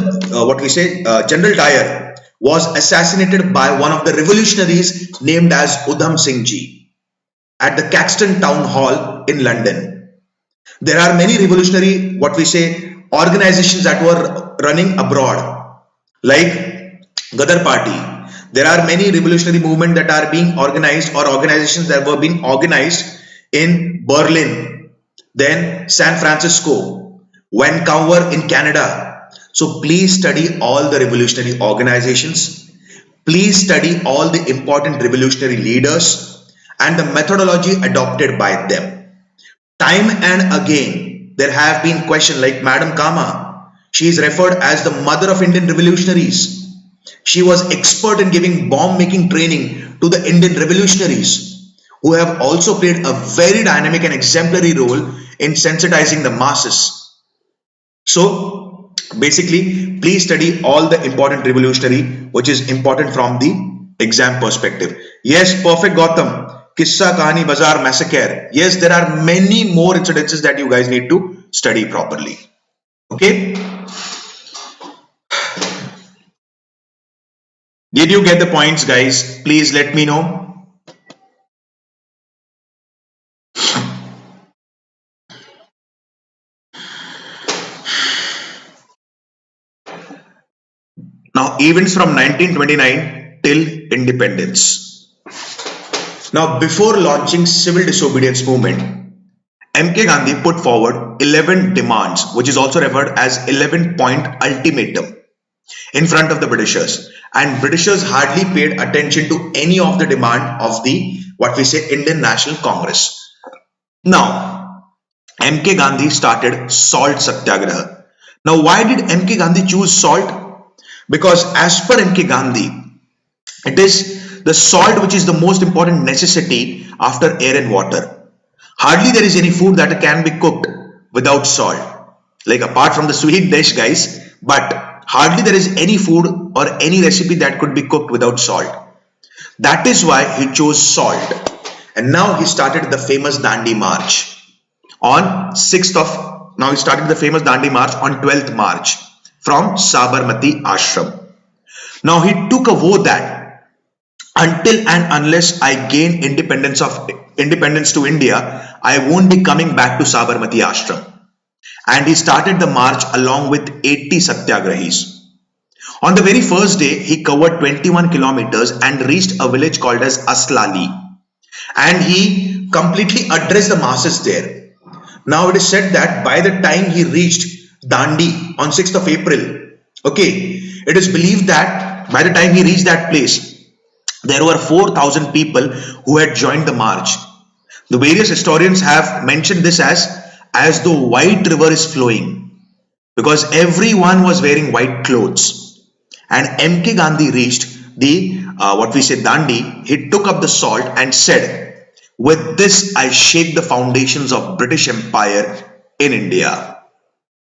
Dyer was assassinated by one of the revolutionaries named as Udham Singh ji at the Caxton Town Hall in London. There are many revolutionary, organizations that were running abroad, like Gadar Party. There are many revolutionary movements that are being organized, or organizations that were being organized in Berlin, then San Francisco, Vancouver in Canada. So please study all the revolutionary organizations. Please study all the important revolutionary leaders and the methodology adopted by them. Time and again, there have been questions like Madam Kama. She is referred as the mother of Indian revolutionaries. She was expert in giving bomb-making training to the Indian revolutionaries, who have also played a very dynamic and exemplary role in sensitizing the masses. So, basically, please study all the important revolutionary, which is important from the exam perspective. Yes, perfect, Gautam. Kissa Kahani Bazaar massacre. Yes, there are many more incidences that you guys need to study properly. Okay. Did you get the points, guys? Please let me know. Now, events from 1929 till independence. Now, before launching civil disobedience movement, MK Gandhi put forward 11 demands, which is also referred as 11-point ultimatum, in front of the Britishers, and Britishers hardly paid attention to any of the demand of the what we say Indian National Congress. Now, MK Gandhi started salt satyagraha. Now, why did MK Gandhi choose salt? Because as per MK Gandhi, it is the salt which is the most important necessity after air and water. Hardly there is any food that can be cooked without salt, like apart from the sweet dish, guys, but hardly there is any food or any recipe that could be cooked without salt. That is why he chose salt. And now he started the famous Dandi March on 6th of, now he started the famous Dandi March on 12th March from Sabarmati Ashram. Now he took a vow that until and unless I gain independence to India, I won't be coming back to Sabarmati Ashram. And he started the march along with 80 satyagrahis. On the very first day, he covered 21 kilometers and reached a village called as Aslali. And he completely addressed the masses there. Now it is said that by the time he reached Dandi on 6th of April, okay, it is believed that by the time he reached that place, there were 4,000 people who had joined the march. The various historians have mentioned this as though white river is flowing, because everyone was wearing white clothes. And MK Gandhi reached the what we say Dandi. He took up the salt and said, "With this I shake the foundations of British Empire in India."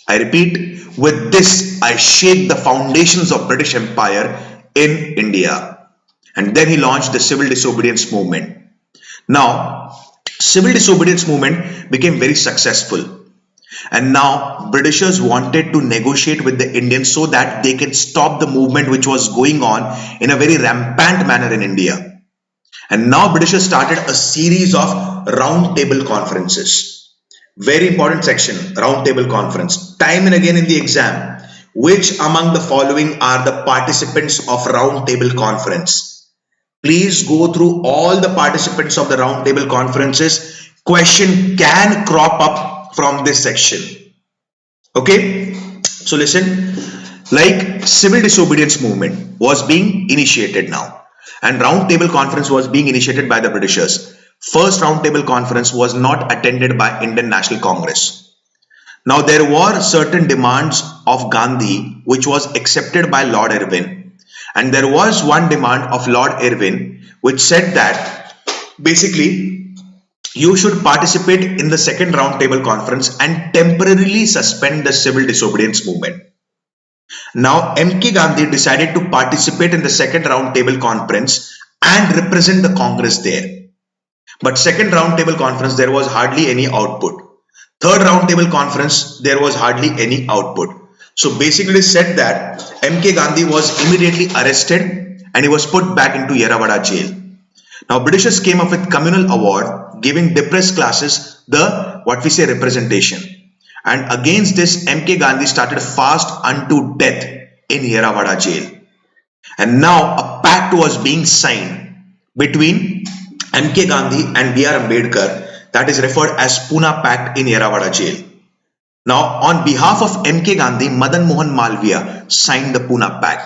I repeat, with this I shake the foundations of British Empire in India. And then he launched the civil disobedience movement. Now, civil disobedience movement became very successful. And now Britishers wanted to negotiate with the Indians so that they can stop the movement which was going on in a very rampant manner in India. And now Britishers started a series of round table conferences. Very important section, round table conference. Time and again in the exam, which among the following are the participants of round table conference? Please go through all the participants of the round table conferences. Question can crop up from this section. Okay, so listen, like civil disobedience movement was being initiated now, and round table conference was being initiated by the Britishers. First round table conference was not attended by Indian National Congress. Now there were certain demands of Gandhi which was accepted by Lord Irwin. And there was one demand of Lord Irwin which said that basically you should participate in the second round table conference and temporarily suspend the civil disobedience movement. Now MK Gandhi decided to participate in the second round table conference and represent the Congress there. But second round table conference, there was hardly any output. Third round table conference, there was hardly any output. So basically said that MK Gandhi was immediately arrested and he was put back into Yerawada jail. Now Britishers came up with communal award giving depressed classes the what we say representation. And against this MK Gandhi started fast unto death in Yerawada jail. And now a pact was being signed between MK Gandhi and B.R. Ambedkar, that is referred as Pune Pact in Yerawada jail. Now, on behalf of MK Gandhi, Madan Mohan Malviya signed the Pune Pact.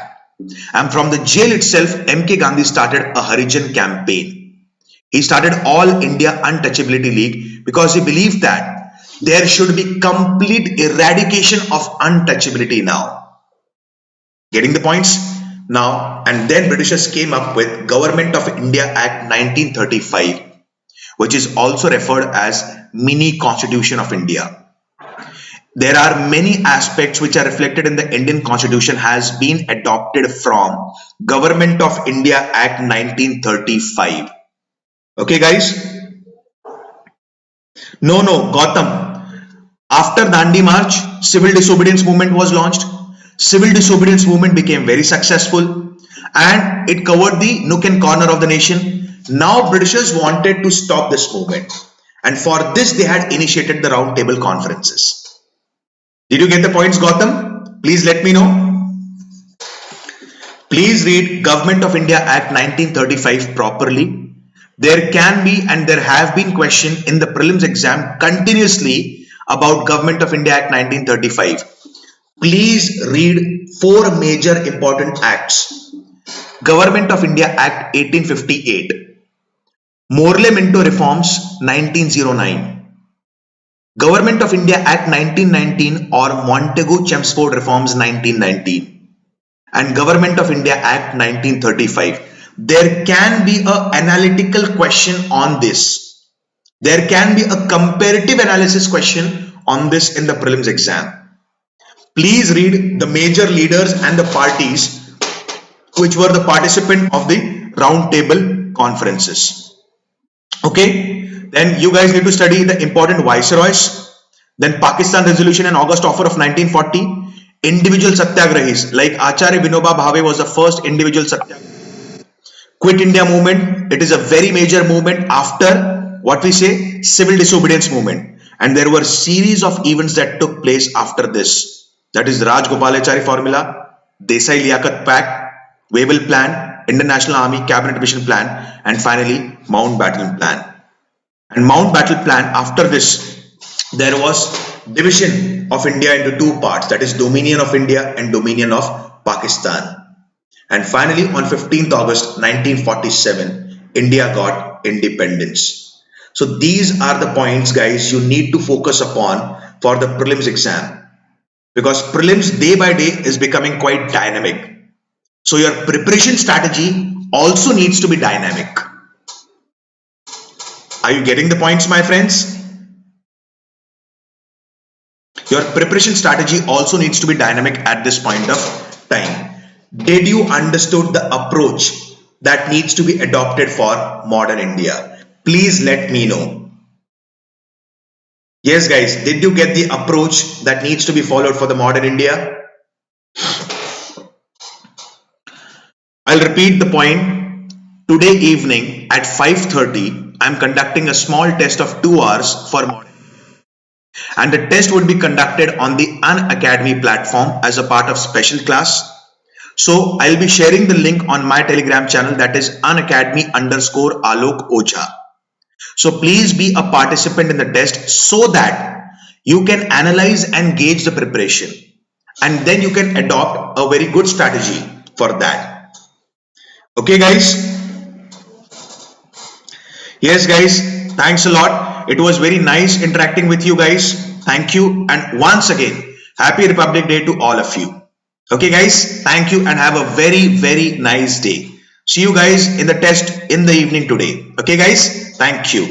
And from the jail itself, MK Gandhi started a Harijan campaign. He started All India Untouchability League because he believed that there should be complete eradication of untouchability now. Getting the points? Now, and then Britishers came up with Government of India Act 1935, which is also referred as Mini Constitution of India. There are many aspects which are reflected in the Indian Constitution has been adopted from Government of India Act 1935. Okay, guys? No, Gautam. After Dandi March, civil disobedience movement was launched. Civil disobedience movement became very successful and it covered the nook and corner of the nation. Now Britishers wanted to stop this movement, and for this they had initiated the round table conferences. Did you get the points, Gautam? Please let me know. Please read Government of India Act 1935 properly There can be and there have been questions in the prelims exam continuously about Government of India Act 1935. Please read 4 major important acts. Government of India Act 1858, Morley Minto Reforms 1909, Government of India Act 1919 or Montagu-Chelmsford Reforms 1919, and Government of India Act 1935. There can be an analytical question on this. There can be a comparative analysis question on this in the prelims exam. Please read the major leaders and the parties which were the participant of the round table conferences. Okay, then you guys need to study the important viceroys, then Pakistan resolution and August offer of 1940, individual satyagrahis like Acharya Vinoba Bhave was the first individual satyagrahi. Quit India movement, it is a very major movement after what we say civil disobedience movement, and there were series of events that took place after this. That is Rajgopalachari formula, Desai Liaquat Pact, Wavell Plan, Indian National Army Cabinet Mission Plan, and finally Mountbatten Plan. And Mountbatten Plan, after this, there was division of India into 2 parts, that is Dominion of India and Dominion of Pakistan. And finally, on 15th August 1947, India got independence. So these are the points, guys, you need to focus upon for the prelims exam, because prelims day by day is becoming quite dynamic. So your preparation strategy also needs to be dynamic. Are you getting the points, my friends? Your preparation strategy also needs to be dynamic at this point of time. Did you understood the approach that needs to be adopted for modern India? Please let me know. Yes, guys, did you get the approach that needs to be followed for the modern India? I'll repeat the point. Today evening at 5:30, I'm conducting a small test of 2 hours for modern India. And the test would be conducted on the Unacademy platform as a part of special class. So I'll be sharing the link on my Telegram channel, that is Unacademy_Alok Ojha. So please be a participant in the test so that you can analyze and gauge the preparation, and then you can adopt a very good strategy for that. Okay, guys? Yes, guys, thanks a lot. It was very nice interacting with you guys. Thank you. And once again, Happy Republic Day to all of you. Okay, guys, thank you and have a very, very nice day. See you guys in the test in the evening today. Okay, guys, thank you.